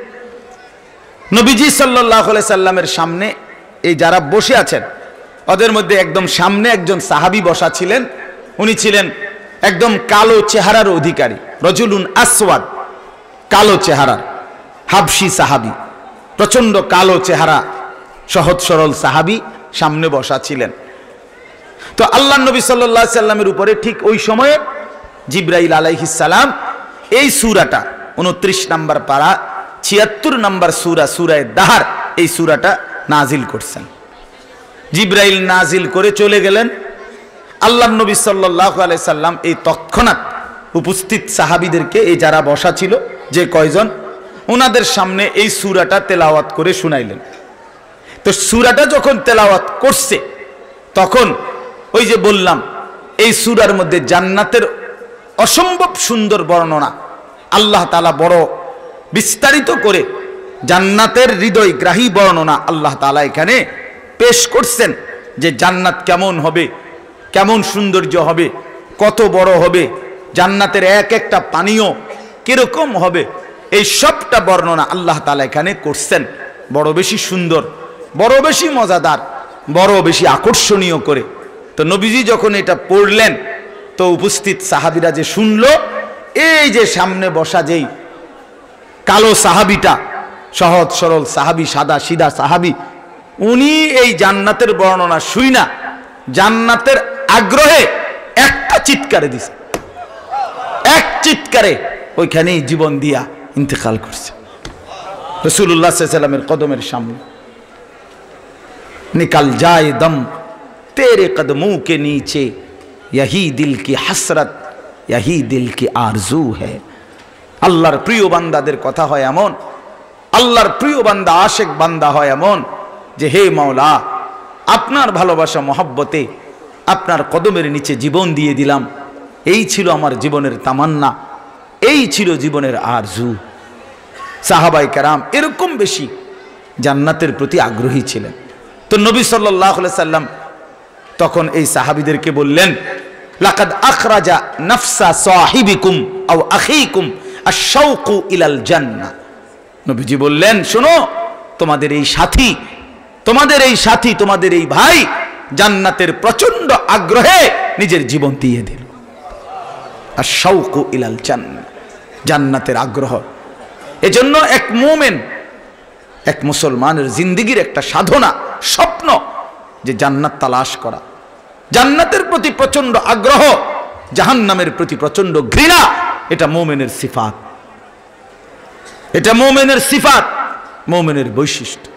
নবীজি সাল্লাল্লাহু আলাইহি সাল্লামের সামনে এই যারা বসে আছেন ওদের মধ্যে একদম সামনে একজন সাহাবী বসা ছিলেন। উনি ছিলেন একদম কালো চেহারার অধিকারী, রজুলুন আসওয়াদ, কালো চেহারার হাবশি সাহাবী, প্রচন্ড কালো চেহারা, সহজ সরল সাহাবী সামনে বসা ছিলেন। তো আল্লাহ নবী সাল্লাল্লাহু আলাইহি সাল্লামের উপরে ঠিক ওই সময়ে জিবরাইল আলাইহিস সালাম এই সূরাটা 29 নম্বর পারা 76 নম্বর সূরা, সূরা দাহার, এই সূরাটা নাজিল করছেন। জিবরাইল নাজিল করে চলে গেলেন। আল্লাহ নবী সাল্লাল্লাহু আলাইহি সাল্লাম এই তৎক্ষণাৎ উপস্থিত সাহাবীদেরকে, এই যারা বসা ছিল যে কয়জন, ওনাদের সামনে এই সূরাটা তেলাওয়াত করে শুনাইলেন। তো সূরাটা যখন তেলাওয়াত করছে তখন ওই যে বললাম এই সূরার মধ্যে জান্নাতের অসম্ভব সুন্দর বর্ণনা আল্লাহ তাআলা বড় বিস্তারিত করে জান্নাতের হৃদয়গ্রাহী বর্ণনা আল্লাহ তাআলা এখানে পেশ করছেন, যে জান্নাত কেমন হবে, কেমন সৌন্দর্য হবে, কত বড় হবে, জান্নাতের এক একটা পানীয় কিরকম হবে, এই সবটা বর্ণনা আল্লাহ তাআলা এখানে করছেন বড় বেশি সুন্দর, বড় বেশি মজাদার, বড় বেশি আকর্ষণীয় করে। তো নবীজি যখন এটা পড়লেন তো উপস্থিত সাহাবীরা যে শুনলো, এই যে সামনে বসা যেই কালো সাহাবীটা, সহজ সরল সাহাবী, সাদা সিধা সাহাবী, উনি এই জান্নাতের বর্ণনা শুইনা জান্নাতের আগ্রহে একটা চিৎকারে দিছে, এক চিৎকারে ওইখানেই জীবন দিয়া ইন্তেকাল করছে রাসূলুল্লাহ সাল্লাল্লাহু আলাইহি ওয়াসাল্লামের কদমের সামনে। निकल जाए दम तेरे कदमों के नीचे, यही दिल की हसरत, यही दिल की आरजू है। আল্লাহর প্রিয় বান্দাদের কথা হয় এমন, আল্লাহর প্রিয় বান্দা আশেক বান্দা হয় এমন যে হে মাওলা, আপনার ভালোবাসা মহব্বতে আপনার কদমের নিচে জীবন দিয়ে দিলাম, এই ছিল আমার জীবনের তামান্না, এই ছিল জীবনের আরজু। সাহাবায়ে কেরাম এরকম বেশি জান্নাতের প্রতি আগ্রহী ছিলেন। তো নবী সাল্লাল্লাহু আলাইহি সাল্লাম তখন এই সাহাবীদেরকে বললেন, লাকাদ আখরাজা নাফসা সাহিবিকুম আও আখিকুম আশ-শাওকু ইলাল জান্নাহ। নবীজি বললেন, শোনো, তোমাদের এই সাথী, তোমাদের এই সাথী, তোমাদের এই ভাই জান্নাতের প্রচন্ড আগ্রহে নিজের জীবন দিয়ে দিল। আশ-শাওকু ইলাল জান্নাহ, জান্নাতের আগ্রহ। এজন্য এক মুমিন, এক মুসলমানের জিন্দেগীর একটা সাধনা, স্বপ্ন যে জান্নাত তালাশ করা, জান্নাতের প্রতি প্রচন্ড আগ্রহ, জাহান্নামের প্রতি প্রচন্ড ঘৃণা, এটা মুমিনের সিফাত, এটা মুমিনের সিফাত, মুমিনের বৈশিষ্ট্য।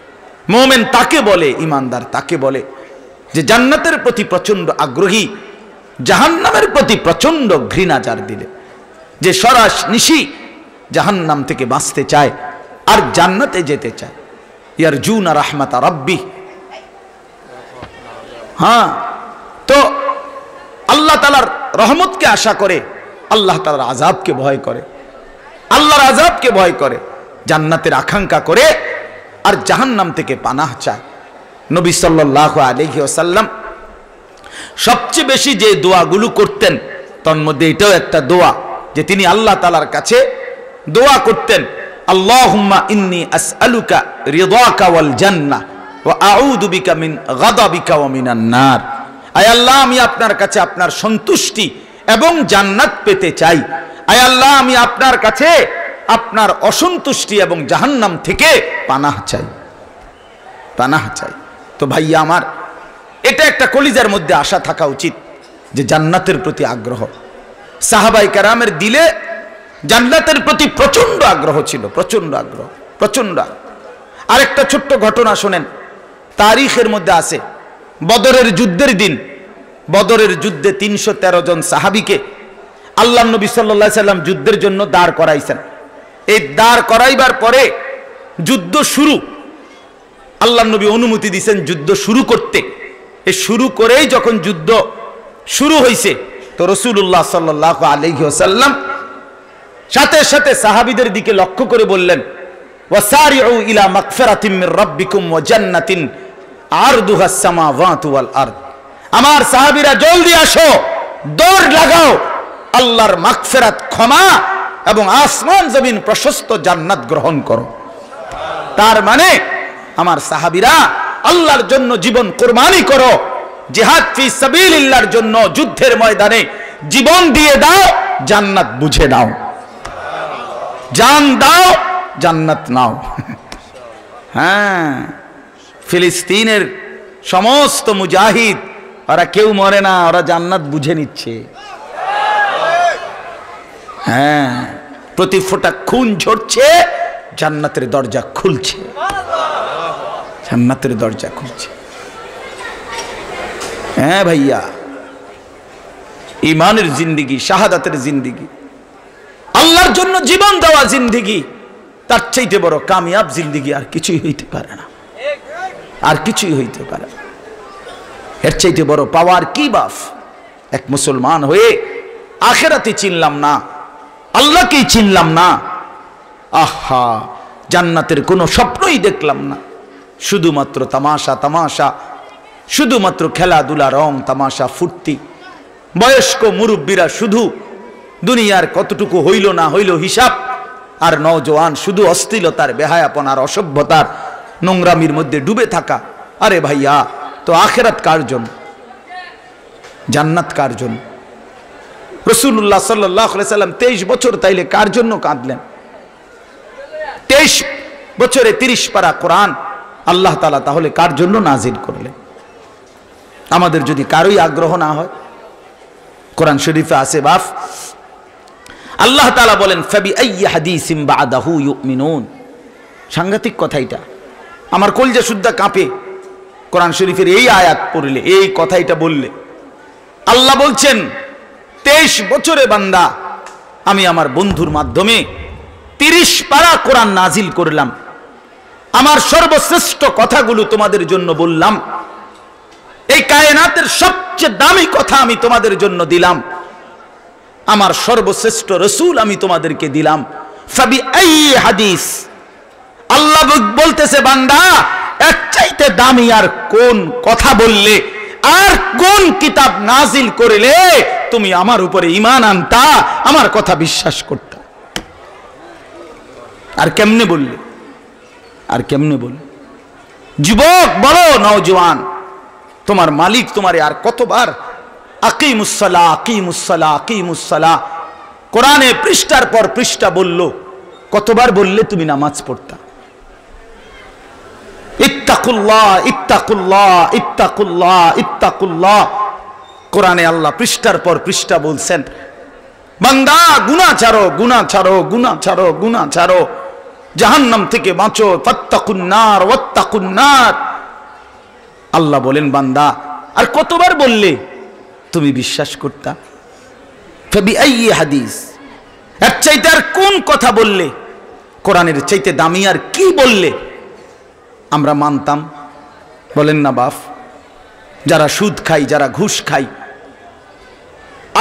মুমিন তাকে বলে, ঈমানদার তাকে বলে যে জান্নাতের প্রতি প্রচন্ড আগ্রহী, জাহান্নামের প্রতি প্রচন্ড ঘৃণা যার দিলে, যে সরাস নিশি জাহান্নাম থেকে বাঁচতে চায় আর জান্নাতে যেতে চায়। ইয়ারজুনা রাহমাতা রাব্বি, হ্যাঁ, তো আল্লাহ তাআলার রহমতকে আশা করে, আল্লাহ তাআলার আযাবকে ভয় করে, আল্লাহর আযাবকে ভয় করে, জান্নাতের আকাঙ্ক্ষা করে আর জাহান্নাম থেকে পানাহ চায়। নবী সাল্লাল্লাহু আলাইহি ওয়াসাল্লাম সবচেয়ে বেশি যে দোয়াগুলো করতেন তার মধ্যে এটাও একটা দোয়া, যে তিনি আল্লাহ তাআলার কাছে দোয়া করতেন, আল্লাহুম্মা ইন্নী আসআলুকা রিদাকা ওয়াল জান্নাহ ওয়া আউযু বিকা মিন গাদাবিকা ওয়া মিনান নার। আয় আল্লাহ, আমি আপনার কাছে আপনার সন্তুষ্টি এবং জান্নাত পেতে চাই। আয় আল্লাহ, আমি আপনার কাছে আপনার অসন্তুষ্টি এবং জাহান্নাম থেকে পানাহ চাই, পানাহ চাই। তো ভাইয়া আমার, এটা একটা কলিজার মধ্যে আশা থাকা উচিত যে জান্নাতের প্রতি আগ্রহ। সাহাবায়ে কেরামের দিলে জান্নাতের প্রতি প্রচন্ড আগ্রহ ছিল, প্রচন্ড আগ্রহ, প্রচন্ড। আরেকটা ছোট্ট ঘটনা শোনেন, তারিখের মধ্যে আছে বদরের যুদ্ধের দিন। বদরের যুদ্ধে 313 জন সাহাবীকে আল্লাহ নবী সাল্লাল্লাহু আলাইহি সাল্লাম যুদ্ধের জন্য দাঁড় করাইছেন। এই দাঁড় করাইবার পরে যুদ্ধ শুরু, আল্লাহ নবী অনুমতি দিয়েছেন যুদ্ধ শুরু করতে। এই শুরু করেই যখন যুদ্ধ শুরু হয়েছে, তো রাসূলুল্লাহ সাল্লাল্লাহু আলাইহি ওয়াসাল্লাম সাথে সাথে সাহাবীদের দিকে লক্ষ্য করে বললেন, ওয়াসারিউ ইলা মাগফিরাতিম মির রাব্বিকুম ওয়া জান্নাতিন আরদুহাস সামাওয়াতু ওয়াল আরদ। আমার সাহাবীরা জলদি আসো, দৌড় লাগাও, আল্লাহর মাগফিরাত, ক্ষমা এবং আসমান জমিন প্রশস্ত জান্নাত গ্রহণ করো। তার মানে আমার সাহাবীরা আল্লাহর জন্য জীবন কুরবানি করো, জিহাদ ফি সাবিলিল্লাহর জন্য যুদ্ধের ময়দানে জীবন দিয়ে দাও, জান্নাত বুঝে নাও। জান দাও, জান্নাত নাও। হ্যাঁ, ফিলিস্তিনের সমস্ত মুজাহিদ, ওরা কেউ মরে না, ওরা জান্নাত বুঝে নিচ্ছে। হ্যাঁ, প্রতি ফোঁটা খুন ঝরছে, জান্নাতের দরজা খুলছে, জান্নাতের দরজা খুলছে। হ্যাঁ ভাইয়া, ইমানের জিন্দিগি, শাহাদাতের জিন্দিগি, আল্লাহর জন্য জীবন দেওয়া জিন্দিগি, তার চাইতে বড় কামিয়াব জিন্দিগি আর কিছুই হইতে পারে না, আর কিছুই হইতে পারে না। এর চাইতে বড় পাওয়ার কি বাপ? এক মুসলমান হয়ে আখিরাতে চিনলাম না, আল্লাহকেই চিনলাম না, আহা, জান্নাতের কোনো স্বপ্নই দেখলাম না, শুধুমাত্র তামাশা তামাশা, শুধুমাত্র খেলাধুলা, রং তামাশা, ফুর্তি। বয়স্ক মুরব্বীরা শুধু দুনিয়ার কতটুকু হইল না হইল হিসাব, আর নওজোয়ান শুধু অশ্লীলতার, বেহায়াপনার, অসভ্যতার, নোংরামির মধ্যে ডুবে থাকা। আরে ভাইয়া, তো আখিরাত কার জন্য? জান্নাত কার জন্য? রাসূলুল্লাহ সাল্লাল্লাহু আলাইহি সাল্লাম 23 বছর তাইলে কার জন্য কাঁদলেন? 23 বছরে 30 পারা কোরআন আল্লাহ তাআলা তাহলে কার জন্য নাজিল করলেন? আমাদের যদি কারোই আগ্রহ না হয়। কোরআন শরীফে আছে বাপ, আল্লাহ তাআলা বলেন, ফাবি আইয়ি হাদিসিম বাদাহু ইউমিনুন। সাংঘাতিক কথা এটা, আমার কলজা শুদ্ধা কাঁপে কোরআন শরীফের এই আয়াত পড়লে, এই কথা এটা বললে। আল্লাহ বলছেন, 23 বছরে বান্দা আমি আমার বন্ধুর মাধ্যমে 30 পারা কোরআন নাজিল করলাম, আমার সর্বশ্রেষ্ঠ কথাগুলো তোমাদের জন্য বললাম, এই কায়নাতের সবচেয়ে দামি কথা আমি তোমাদের জন্য দিলাম, আমার সর্বশ্রেষ্ঠ রাসূল আমি তোমাদেরকে দিলাম। ফাবি আইয়ি হাদিস, আল্লাহ বলতেছে বান্দা, এর চাইতে দামি আর কোন কথা বললে, আর কোন কিতাব নাজিল করলে তুমি আমার উপরে ঈমান আনতা, আমার কথা বিশ্বাস করতা? আর কেমনে বললে? আর কেমনে বললে? যুবক বলো, নওজোয়ান, তোমার মালিক তোমারে আর কতবার আকিমুস সালাহ, আকিমুস সালাহ, আকিমুস সালাহ কোরআনে পৃষ্ঠার পর পৃষ্ঠা বলল, কতবার বললে তুমি নামাজ পড়তা? ইত্তাকুল্লাহ, ইত্তাকুল্লাহ, ইত্তাকুল্লাহ, ইত্তাকুল্লাহ। কোরআনে আল্লাহ পৃষ্ঠার পর পৃষ্ঠা বলছেন, বান্দা গুনাহ ছাড়ো, গুনাহ ছাড়ো, গুনাহ ছাড়ো, গুনাহ ছাড়ো, জাহান্নাম থেকে বাঁচো, ফাত্তাকুন নার ওয়াত্তাকুন নার। আল্লাহ বলেন, বান্দা আর কতবার বললে তুমি বিশ্বাস করতা? ফাবি আইয়ি হাদিস, এর চাইতে আর কোন কথা বললে, কোরআনের চাইতে দামি আর কি বললে আমরা মানতাম? বলেন না বাপ? যারা সুদ খাই, যারা ঘুষ খাই,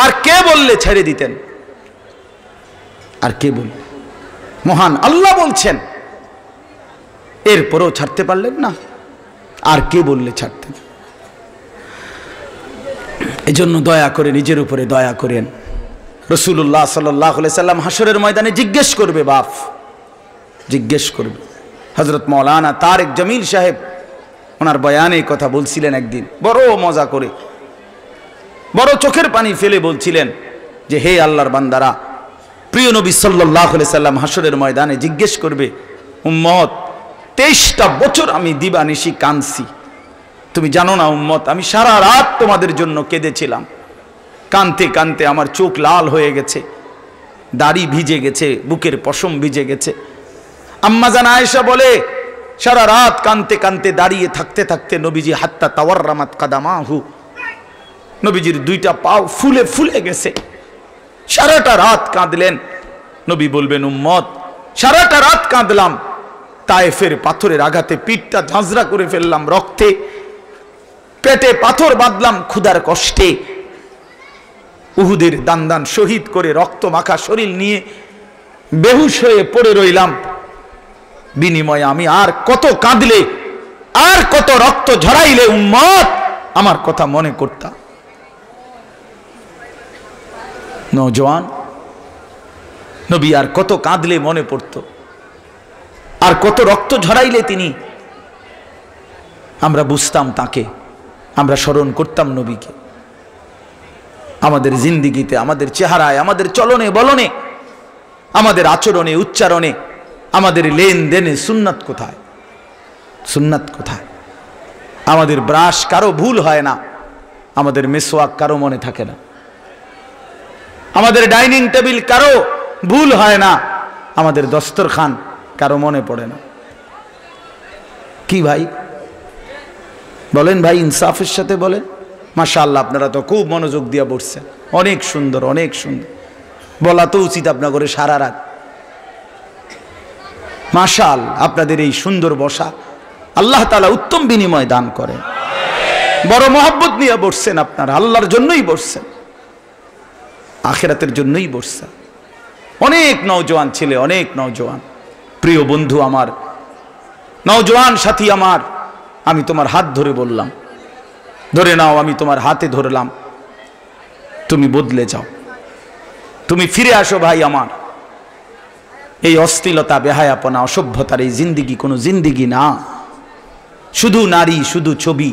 আর কে বললে ছেড়ে দিতেন? আর কে বললে? মহান আল্লাহ বলছেন, এরপরও ছাড়তে পারলেন না, আর কে বললে ছাড়তেন? এজন্য দয়া করে নিজের উপরে দয়া করেন, রাসূলুল্লাহ সাল্লাল্লাহু আলাইহি সাল্লাম হাসরের ময়দানে জিজ্ঞেস করবে, বাপ জিজ্ঞেস করবে। হযরত মাওলানা তারেক জামিল সাহেব ওনার বয়ানে কথা বলছিলেন একদিন, বড় মজা করে, বড় চোখের পানি ফেলে বলছিলেন যে হে আল্লাহর বান্দারা, প্রিয় নবী সাল্লাল্লাহু আলাইহি সাল্লাম হাসরের ময়দানে জিজ্ঞেস করবে, উম্মত 23টা বছর আমি দিবানিশি কাঁদছি, তুমি জানো না উম্মত, আমি সারা রাত তোমাদের জন্য কেঁদেছিলাম, কাঁদতে কাঁদতে আমার চোখ লাল হয়ে গেছে, দাড়ি ভিজে গেছে, বুকের পশম ভিজে গেছে। আম্মা জান আয়েশা বলে, সারা রাত কাঁদতে কাঁদতে দাঁড়িয়ে থাকতে থাকতে নবীজি হাত্তা তাওয়াররামাত কাদামাহু, নবীজির দুইটা পাও ফুলে ফুলে গেছে, সারাটা রাত কাঁদলেন। নবী বলবেন, উম্মত সারাটা রাত কাঁদলাম, তায়েফের পাথরের আঘাতে পিঠটা ঝাঁঝরা করে ফেললাম রক্তে, পেটে পাথর বাঁধলাম ক্ষুধার কষ্টে, উহুদের দান দান শহীদ করে রক্ত মাখা শরীর নিয়ে বেহুশ হয়ে পড়ে রইলাম, বিনিময়ে আমি আর কত কাঁদলে, আর কত রক্ত ঝরাইলে উম্মত আমার কথা মনে করতাম। নওজোয়ান নবী আর কত কাঁদলে মনে পড়তো, আর কত রক্ত ঝরাইলে তিনি, আমরা বুঝতাম তাকে, আমরা স্মরণ করতাম নবীকে। আমাদের জিন্দিগিতে, আমাদের চেহারায়, আমাদের চলনে বলনে, আমাদের আচরণে উচ্চারণে, আমাদের লেনদেনে সুন্নাত কোথায়? সুন্নাত কোথায়? আমাদের ব্রাশ কারো ভুল হয় না, আমাদের মেসওয়াক কারো মনে থাকে না, আমাদের ডাইনিং টেবিল কারো ভুল হয় না, আমাদের দস্তরখান কারো মনে পড়ে না। কি ভাই বলেন ভাই, ইনসাফের সাথে বলেন। মাশাআল্লাহ, আপনারা তো খুব মনোযোগ দিয়ে বসছেন, অনেক সুন্দর, অনেক সুন্দর। বলা তো উচিত আপনার করে সারা রাত। মাশাআল্লাহ, আপনাদের এই সুন্দর বসা আল্লাহ তাআলা উত্তম বিনিময় দান করেন। বড় মহব্বত নিয়ে বসছেন আপনারা, আল্লাহর জন্যই বসছেন, আখিরাতের জন্যই বসছেন। অনেক নওজোয়ান ছেলে, অনেক নওজোয়ান প্রিয় বন্ধু আমার, নওজোয়ান সাথী আমার, আমি তোমার হাত ধরে বললাম, ধরে নাও, আমি তোমার হাতে ধরলাম, তুমি বদলে যাও, তুমি ফিরে আসো ভাই আমার। এই অশ্লীলতা, বেহায়াপনা, অসভ্যতার এই জিন্দিগি কোনো জিন্দিগি না। শুধু নারী, শুধু ছবি,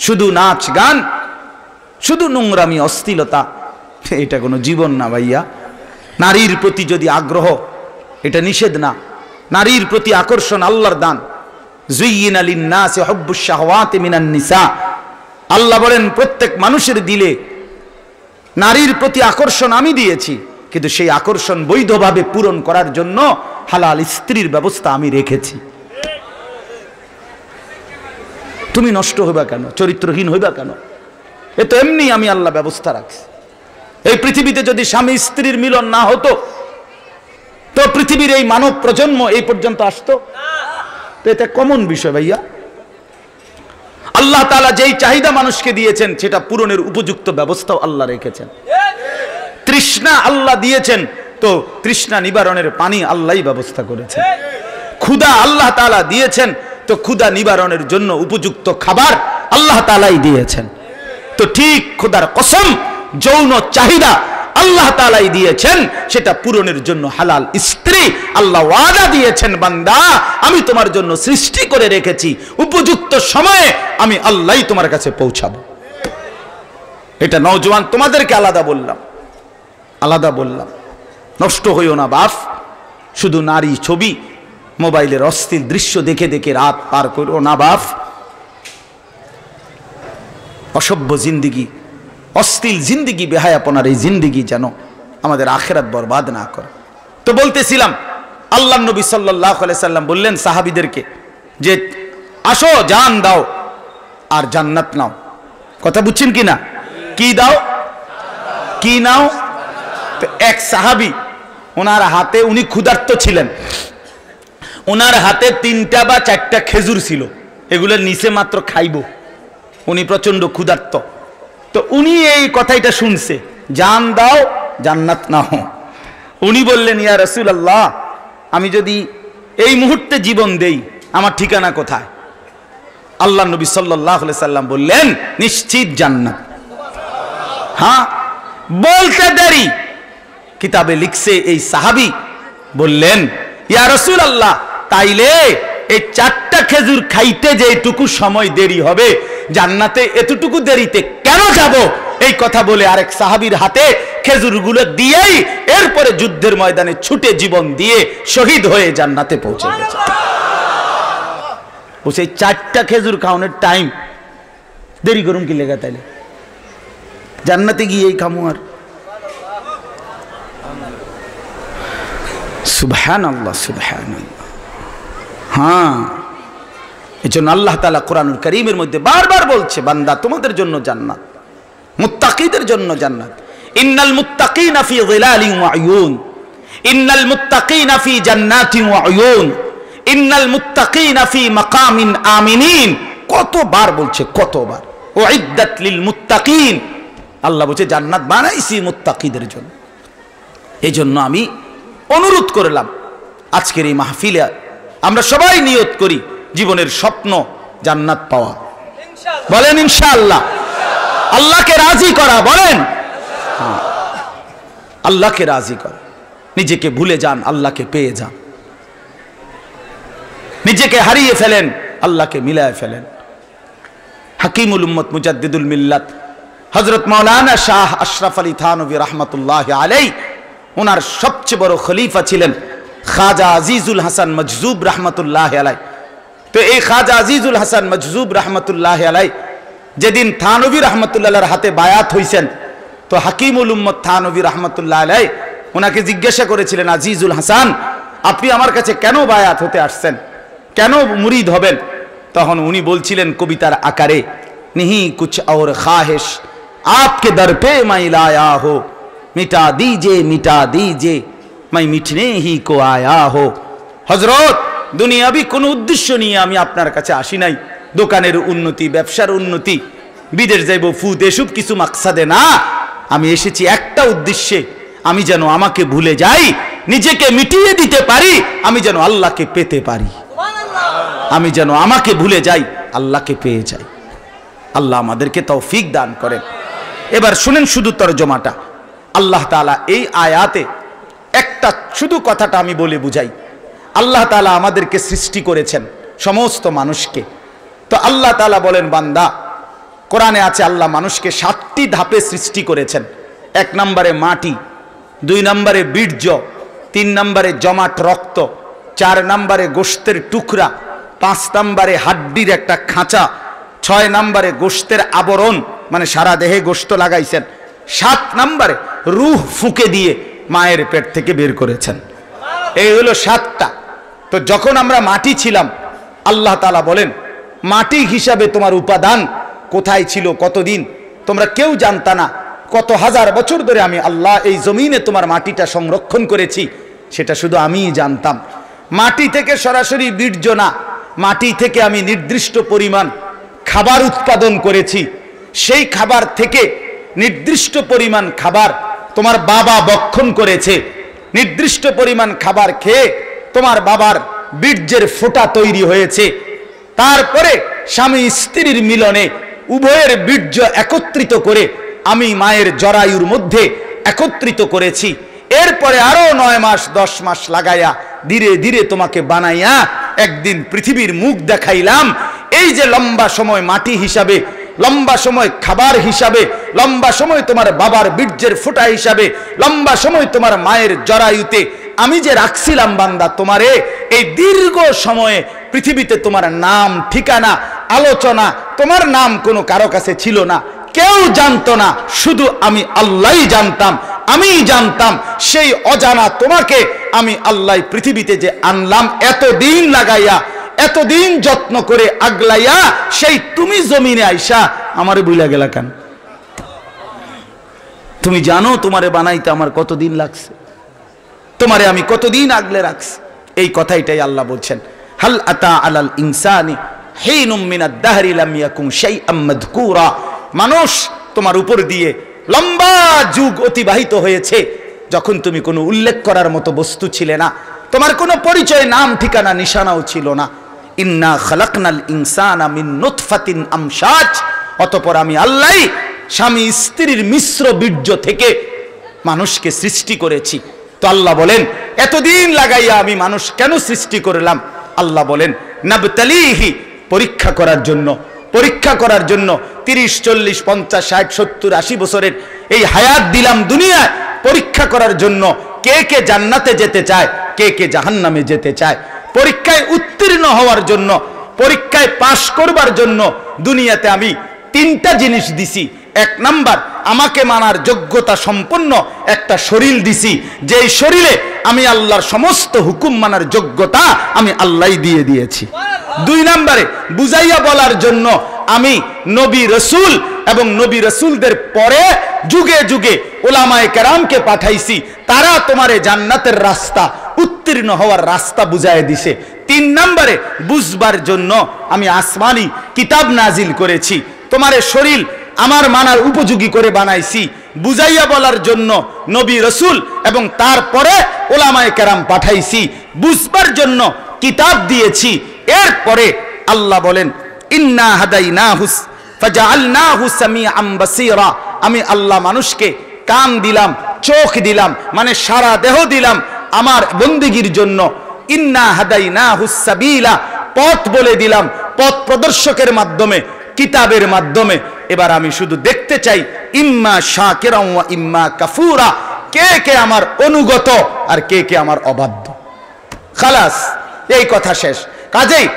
শুধু নাচ গান, শুধু নোংরামি, অশ্লীলতা, এটা কোনো জীবন না ভাইয়া। নারীর প্রতি যদি আগ্রহ, এটা নিষেধ না, নারীর প্রতি আকর্ষণ আল্লাহর দান। যুয়্যিনা লিন-নাসি হুব্বুশ শাহওয়াতি মিনান নিসা, আল্লাহ বলেন প্রত্যেক মানুষের দিলে নারীর প্রতি আকর্ষণ আমি দিয়েছি, কিন্তু সেই আকর্ষণ বৈধভাবে পূরণ করার জন্য হালাল স্ত্রীর ব্যবস্থা আমি রেখেছি। তুমি নষ্ট হইবা কেন? চরিত্রহীন হইবা কেন? এ তো এমনি আমি আল্লাহ ব্যবস্থা রাখছি। এই পৃথিবীতে যদি স্বামী স্ত্রীর মিলন না হতো, তো পৃথিবীর এই মানব প্রজন্ম এই পর্যন্ত আসতো? তো এটা কমন বিষয় ভাইয়া। আল্লাহ তাআলা যেই চাহিদা মানুষকে দিয়েছেন, সেটা পূরণের উপযুক্ত ব্যবস্থাও আল্লাহ রেখেছেন। তৃষ্ণা আল্লাহ দিয়েছেন, তো তৃষ্ণা নিবারণের পানি আল্লাহই ব্যবস্থা করেছেন। ক্ষুধা আল্লাহ তাআলা দিয়েছেন, তো ক্ষুধা নিবারণের জন্য উপযুক্ত খাবার আল্লাহ তাআলাই দিয়েছেন। তো ঠিক খোদার কসম, যৌন চাহিদা আল্লাহ তাআলাই দিয়েছেন, সেটা পূরণের জন্য হালাল স্ত্রী আল্লাহ ওয়াদা দিয়েছেন, বান্দা আমি তোমার জন্য সৃষ্টি করে রেখেছি, উপযুক্ত সময়ে আমি আল্লাহই তোমার কাছে পৌঁছাবো। এটা নওজোয়ান তোমাদেরকে আলাদা বললাম, আলাদা বললাম। নষ্ট হইও না বাপ, শুধু নারী ছবি, মোবাইলের অশ্লীল দৃশ্য দেখে দেখে রাত পার করো না বাপ। অসভ্য জিন্দিগি, অশ্লীল জিন্দিগি, বেহায়াপনার এই জিন্দিগি যেন আমাদের আখিরাত বরবাদ না করে। তো বলতেছিলাম, আল্লাহ নবী সাল্লাল্লাহু আলাইহি সাল্লাম বললেন সাহাবীদেরকে যে আসো, জান দাও আর জান্নাত নাও। কথা বুঝছেন কি না? কি দাও, কি নাও? তো এক সাহাবী, ওনার হাতে, উনি ক্ষুধার্ত ছিলেন, ওনার হাতে 3টা বা 4টা খেজুর ছিল, এগুলো নিচে মাত্র খাইব, উনি প্রচন্ড ক্ষুধার্ত। তো উনি এই কথাটা শুনছে, জান দাও জান্নাত নাও। উনি বললেন, ইয়া রাসূলুল্লাহ, আমি যদি এই মুহূর্তে জীবন দেই, আমার ঠিকানা কোথায়? আল্লাহ নবী সাল্লাল্লাহু আলাইহি সাল্লাম বললেন, নিশ্চিত জান্নাত। হ্যাঁ, বলতে দেরি কিতাবে লিখছে এই সাহাবী বললেন, ইয়া রাসূলুল্লাহ, তাইলে এই 4টা খেজুর খাইতে যে এটুকু সময় দেরি হবে, জান্নাতে এতটুকু দেরিতে কেন যাব? এই কথা বলে আরেক সাহাবীর হাতে খেজুরগুলো দিয়েই এরপরে যুদ্ধের ময়দানে ছুটে জীবন দিয়ে শহীদ হয়ে জান্নাতে পৌঁছে গেছে। ও সেই 4টা খেজুর খাওয়ানোর টাইম দেরি করুন কি লেগা? তাইলে জান্নাতে গিয়েই খামু। আর সুবহানাল্লাহ, সুবহানাল্লাহ। হ্যাঁ, এজন্য আল্লাহ তাআলা কোরআনুল কারীমের মধ্যে বারবার বলছে, বান্দা তোমাদের জন্য জান্নাত, মুত্তাকিদের জন্য জান্নাত। ইন্নাল মুত্তাকিনা ফি যিলালিন ওয়া উয়ুন, ইন্নাল মুত্তাকিনা ফি জান্নাতিন ওয়া উয়ুন, ইন্নাল মুত্তাকিনা ফি মাকামিন আমিনিন। কতবার বলছে, কতবার। উইদ্দাত লিল মুত্তাকিন, আল্লাহ বলছে জান্নাত বানাইছি মুত্তাকিদের জন্য। এই জন্য আমি অনুরোধ করলাম আজকের এই মাহফিলে আমরা সবাই নিয়ত করি জীবনের স্বপ্ন জান্নাত পাওয়া। বলেন ইনশাআল্লাহ। আল্লাহকে রাজি করা, বলেন হ্যাঁ, আল্লাহকে রাজি করা। নিজেকে ভুলে যান, আল্লাহকে পেয়ে যান। নিজেকে হারিয়ে ফেলেন, আল্লাহকে মিলায় ফেলেন। হাকিমুল উম্মত মুজাদ্দিদুল মিল্লাত হযরত মাওলানা শাহ আশরাফ আলী থানভী রাহমাতুল্লাহি আলাইহি, ওনার সবচেয়ে বড় খলিফা ছিলেন খাজা আজিজুল হাসান মজজুব রাহমাতুল্লাহি আলাইহি। তো এই খাজা আজিজুল হাসান মজজুব রাহমাতুল্লাহি আলাইহি যেদিন থানভী রাহমাতুল্লাহর হাতে বায়াত হইছেন, তো হাকিমুল উম্মত থানভী রাহমাতুল্লাহি আলাইহি ওনাকে জিজ্ঞাসা করেছিলেন, আজিজুল হাসান, আপনি আমার কাছে কেন বায়াত হতে আসছেন, কেন মুরিদ হবেন? তখন উনি বলছিলেন কবিতার আকারে, नहीं कुछ और ख्वाहिश आपके दर पे मैं लाया हो, मिटा दीजिए मैं मिटने ही को आया हो। हजरत, দুনিয়াবি কোনো উদ্দেশ্য নিয়ে আমি আপনার কাছে আসি নাই, দোকানের উন্নতি, ব্যবসার উন্নতি, বিদেশ যাইব ফুদ, এসব কিছু মাকসাদে না। আমি এসেছি একটা উদ্দেশ্যে, আমি যেন আমাকে ভুলে যাই, নিজেকে মিটিয়ে দিতে পারি, আমি যেন আল্লাহকে পেতে পারি। আমি যেন আমাকে ভুলে যাই, আল্লাহকে পেয়ে যাই। আল্লাহ আমাদেরকে তৌফিক দান করেন। এবার শুনেন শুধু তরজমাটা। আল্লাহ তাআলা এই আয়াতে একটা শুধু কথাটা আমি বলে বুঝাই। আল্লাহ তাআলা আমাদেরকে সৃষ্টি করেছেন, সমস্ত মানুষকে। তো আল্লাহ তাআলা বলেন, বান্দা, কোরআনে আছে আল্লাহ মানুষকে 7টি ধাপে সৃষ্টি করেছেন। 1 নম্বরে মাটি, 2 নম্বরে বীর্য, 3 নম্বরে জমাট রক্ত, 4 নম্বরে গোশতের টুকরা, 5 নম্বরে হাড্ডির একটা খাঁচা, 6 নম্বরে গোশতের আবরণ, মানে সারা দেহে গোশত লাগাইছেন, 7 নম্বরে রূহ ফুঁকে দিয়ে মায়ের পেট থেকে বের করেছেন। এই হলো 7টা। তো যখন আমরা মাটি ছিলাম, আল্লাহ তাআলা বলেন, মাটি হিসাবে তোমার উপাদান কোথায় ছিল, কতদিন তোমরা কেউ জানতা না। কত হাজার বছর ধরে আমি আল্লাহ এই জমিনে তোমার মাটিটা সংরক্ষণ করেছি, সেটা শুধু আমিই জানতাম। মাটি থেকে সরাসরি বীর্য না, মাটি থেকে আমি নির্দিষ্ট পরিমাণ খাবার উৎপাদন করেছি। সেই খাবার থেকে নির্দিষ্ট পরিমাণ খাবার তোমার বাবা ভক্ষণ করেছে। নির্দিষ্ট পরিমাণ খাবার খেয়ে তোমার বাবার বীর্যের ফোঁটা তৈরি হয়েছে। তারপরে স্বামী স্ত্রীর মিলনে উভয়ের বীর্য একত্রিত করে আমি মায়ের জরায়ুর মধ্যে একত্রিত করেছি। এরপরে আরো 9 মাস 10 মাস লাগাইয়া ধীরে ধীরে তোমাকে বানাইয়া একদিন পৃথিবীর মুখ দেখাইলাম। এই যে লম্বা সময় মাটি হিসাবে, লম্বা সময় খাবার হিসাবে, লম্বা সময় তোমার বাবার বীর্যের ফোঁটা হিসাবে, লম্বা সময় তোমার মায়ের জরায়ুতে আমি যে রাখছিলাম বান্দা তোমারে, এই দীর্ঘ সময়ে পৃথিবীতে তোমার নাম, ঠিকানা, আলোচনা, তোমার নাম কোনো কারো কাছে ছিল না, কেউ জানতো না, শুধু আমি আল্লাহই জানতাম। আমি জানতাম সেই অজানা তোমাকে আমি আল্লাহ পৃথিবীতে যে আনলাম, এতদিন লাগাইয়া, এতদিন যত্ন করে আগলাইয়া, সেই তুমি জমিনে আইসা আমারে বুইলা গেলা কেন? তুমি জানো তোমারে বানাইতে আমার কতদিন লাগছে, তোমারে আমি কতদিন আগলে রাখছি। এই কথাইটাই আল্লাহ বলছেন, হাল আতা আলাল ইনসানি হিনুম মিনাদ দাহরি লাম ইয়াকুম শাইআম মাযকুরা। মানুষ, তোমার উপর দিয়ে লম্বা যুগ অতিবাহিত হয়েছে যখন তুমি কোনো উল্লেখ করার মতো বস্তু ছিলে না, তোমার কোনো পরিচয়, নাম, ঠিকানা, নিশানাও ছিল না। ইন্না খালাকনাল ইনসানা মিন নুতফাতিন আমশাজ। অতঃপর আমি আল্লাহ স্বামী স্ত্রীর মিশ্র বীর্য থেকে মানুষকে সৃষ্টি করেছি। তো আল্লাহ বলেন এতদিন লাগাইয়া আমি মানুষ কেন সৃষ্টি করলাম? আল্লাহ বলেন নাবতালিহি, পরীক্ষা করার জন্য। পরীক্ষা করার জন্য 30, 40, 50, 60, 70, 80 বছরের এই হায়াত দিলাম দুনিয়ায় পরীক্ষা করার জন্য। কে কে জান্নাতে যেতে চায়, কে কে জাহান্নামে যেতে চায়। পরীক্ষায় উত্তীর্ণ হওয়ার জন্য, পরীক্ষায় পাশ করবার জন্য দুনিয়াতে আমি 3টা জিনিস দিছি। 1 নাম্বার, আমাকে মানার যোগ্যতা সম্পন্ন একটা শরীর দিছি, যেই শরীরে আমি আল্লাহর সমস্ত হুকুম মানার যোগ্যতা আমি আল্লাহই দিয়ে দিয়েছি। 2 নম্বরে, বুঝাইয়া বলার জন্য আমি নবী রসুল এবং নবী রসুলদের পরে যুগে যুগে ওলামায়ে কেরামকে পাঠাইছি, তারা তোমারে জান্নাতের রাস্তা, উত্তীর্ণ হওয়ার রাস্তা বুঝায় দিছে। 3 নম্বরে, বুঝবার জন্য আমি আসমানি কিতাব নাজিল করেছি, তোমারে শরীর আমার মানার উপযোগী করে বানাইছি। বুঝাইয়া বলার জন্য নবী রসুল এবং তারপরে ওলামায়ে কেরাম পাঠাইছি, বুঝবার জন্য কিতাব দিয়েছি। এরপরে আল্লাহ বলেন ইন্না হাদাইনাহুস ফাজআলনাহু সামিআম বাসীরা, আমি আল্লাহ মানুষকে কান দিলাম, চোখ দিলাম, মানে সারা দেহ দিলাম আমার বন্দেগীর জন্য। ইন্না হাদাইনাহুস সাবিলা, পথ বলে দিলাম, পথ প্রদর্শকের মাধ্যমে, কিতাবের মাধ্যমে। এবার আমি শুধু দেখতে চাই ইম্মা শাকিরান ওয়া ইম্মা কাফুরা, কে কে আমার অনুগত আর কে কে আমার অবাধ্য। খালাস, এই কথা শেষ। কাজেই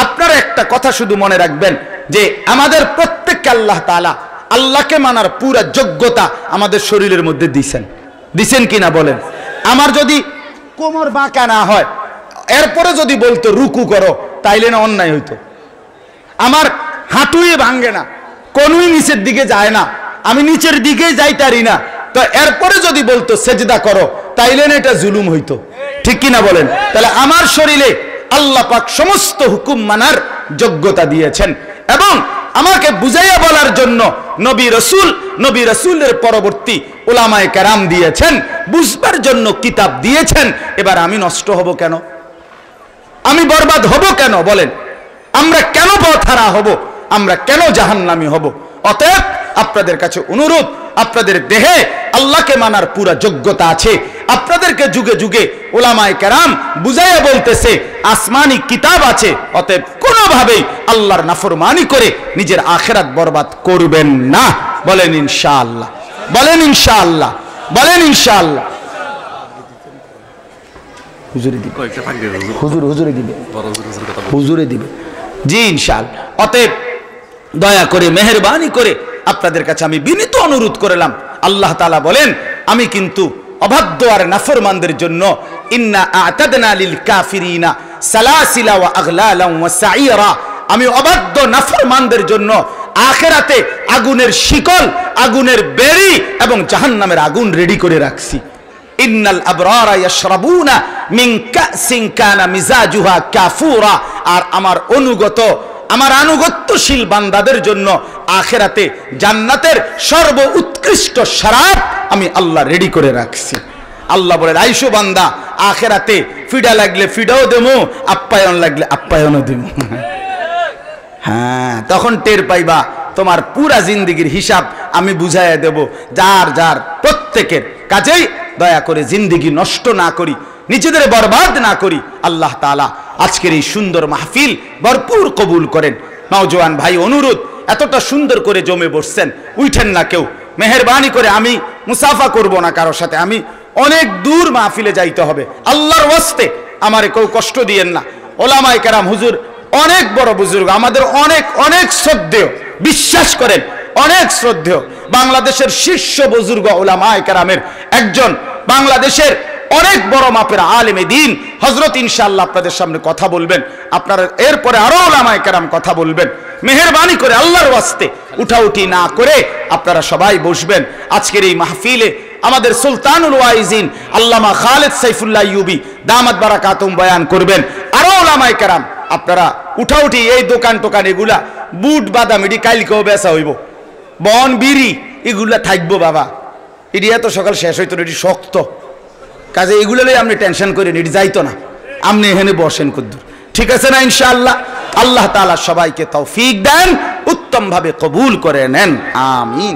আপনারা একটা কথা শুধু মনে রাখবেন যে আমাদের প্রত্যেককে আল্লাহ তাআলা আল্লাহকে মানার পুরা যোগ্যতা আমাদের শরীরের মধ্যে দিছেন কিনা বলেন? আমার যদি কোমর বাঁকা না হয়, এরপরে যদি বলতো রুকু করো, তাইলে না অন্যায় হইতো। আমার হাঁটুই ভাঙ্গে না, কোনোই নিচের দিকে যায় না, আমি নিচের দিকে যাইতারি না, তো এরপরে যদি বলতো সেজদা করো, তাইলে না এটা জুলুম হইতো। ঠিক কিনা বলেন? তাহলে আমার শরীরে আল্লাহ পাক সমস্ত হুকুম মানার যোগ্যতা দিয়েছেন এবং আমাকে বুঝাইয়া বলার জন্য নবী রসুলের পরবর্তী উলামায়ে কেরাম দিয়েছেন, বুঝবার জন্য কিতাব দিয়েছেন। এবার আমি নষ্ট হব কেন? আমি বরবাদ হব কেন বলেন? আমরা কেন পথহারা হব? আমরা কেন জাহান্নামী হব? অতএব আপনাদের কাছে অনুরোধ, আপনাদের দেহে আল্লাহকে মানার পুরা যোগ্যতা আছে। আপনাদেরকে যুগে যুগে উলামায়ে কেরাম বুঝাইয়া বলতেছে আসমানি কিতাব আছে। অতএব কোনোভাবেই আল্লাহর নাফরমানি করে নিজের আখিরাত বরবাদ করবেন না। বলেন ইনশাআল্লাহ, বলেন ইনশাআল্লাহ, বলেন ইনশাআল্লাহ। হুজুরে দিবে, হুজুরে দিবে, হুজুরে দিবে, জি ইনশাআল্লাহ। অতএব দয়া করে, মেহেরবানি করে আপনাদের কাছে আমি বিনীত অনুরোধ করলাম। আল্লাহ তাআলা বলেন আমি কিন্তু অবাধ্য আর নাফরমানদের জন্য ইন্না আ'তাদনা লিল কাফিরিনা সালাসিলা ওয়া আগলালান ওয়া সাঈরা, আমি অবাধ্য নাফরমানদের জন্য আখিরাতে আগুনের শিকল, আগুনের বেড়ি এবং জাহান্নামের আগুন রেডি করে রাখছি। ইন্নাল আবরারা ইয়াশরাবুনা মিন কাসিন কানা মিজাজুহা কাফুরা, আর আমার অনুগত, আমার আনুগত্যশীল বান্দাদের জন্য আখিরাতে জান্নাতের সর্ব উৎকৃষ্ট শরাব আমি আল্লাহ রেডি করে রাখছি। আল্লাহ বলে আইসো বান্দা, আখিরাতে ফিডা লাগলে ফিডাও দেবো, আপ্যায়ন লাগলে আপ্যায়নও দেবো। হ্যাঁ, তখন টের পাইবা তোমার পুরা জিন্দেগির হিসাব আমি বুঝাইয়া দেব যার যার প্রত্যেকের। কাজেই দয়া করে জিন্দেগি নষ্ট না করি, নিজেদের বরবাদ না করি। আল্লাহ তাআলা আজকের এই সুন্দর মাহফিল ভরপুর কবুল করেন। নওজোয়ান ভাই অনুরোধ, এতটা সুন্দর করে জমে বসছেন, উঠেন না কেউ, মেহেরবানি করে। আমি মুসাফা করব না কারোর সাথে, আমি অনেক দূর মাহফিলে যাইতে হবে। আল্লাহর ওয়াস্তে আমারে কেউ কষ্ট দিয়েন না। ওলামায়ে কেরাম হুজুর অনেক বড় বুজুর্গ, আমাদের অনেক অনেক শ্রদ্ধেয়, বিশ্বাস করেন অনেক শ্রদ্ধেয়, বাংলাদেশের শীর্ষ বুজুর্গ ওলামায়ে কেরামের একজন, বাংলাদেশের অনেক বড় মাপের আলেমে দ্বীন হযরত ইনশাআল্লাহ আপনাদের সামনে কথা বলবেন। আপনারা এরপরে আরো ওলামায়ে কেরাম কথা বলবেন। মেহেরবানি করে আল্লাহর ওয়াস্তে উঠাউঠি না করে আপনারা সবাই বসবেন। আজকের এই মাহফিলে আমাদের সুলতানুল ওয়াইজিন আল্লামা খালেদ সাইফুল্লাহ আইয়ুবী দামাত বারাকাতুহুম বয়ান করবেন। আরো ওলামায়ে কেরাম আপনারা উঠাউঠি, এই দোকান টোকান এগুলা বুট বাদাম এটি কালকেও বেচা হইব, বন বিড়ি এগুলা থাকবো বাবা, এটি এত সকাল শেষ হইতো, এটি শক্ত কাজে এগুলো আপনি টেনশন করে এটি যাইতো না। আপনি এখানে বসেন কুদ্দুর, ঠিক আছে না? ইনশাআল্লাহ আল্লাহ তাআলা সবাইকে তৌফিক দেন, উত্তম ভাবে কবুল করে নেন, আমিন।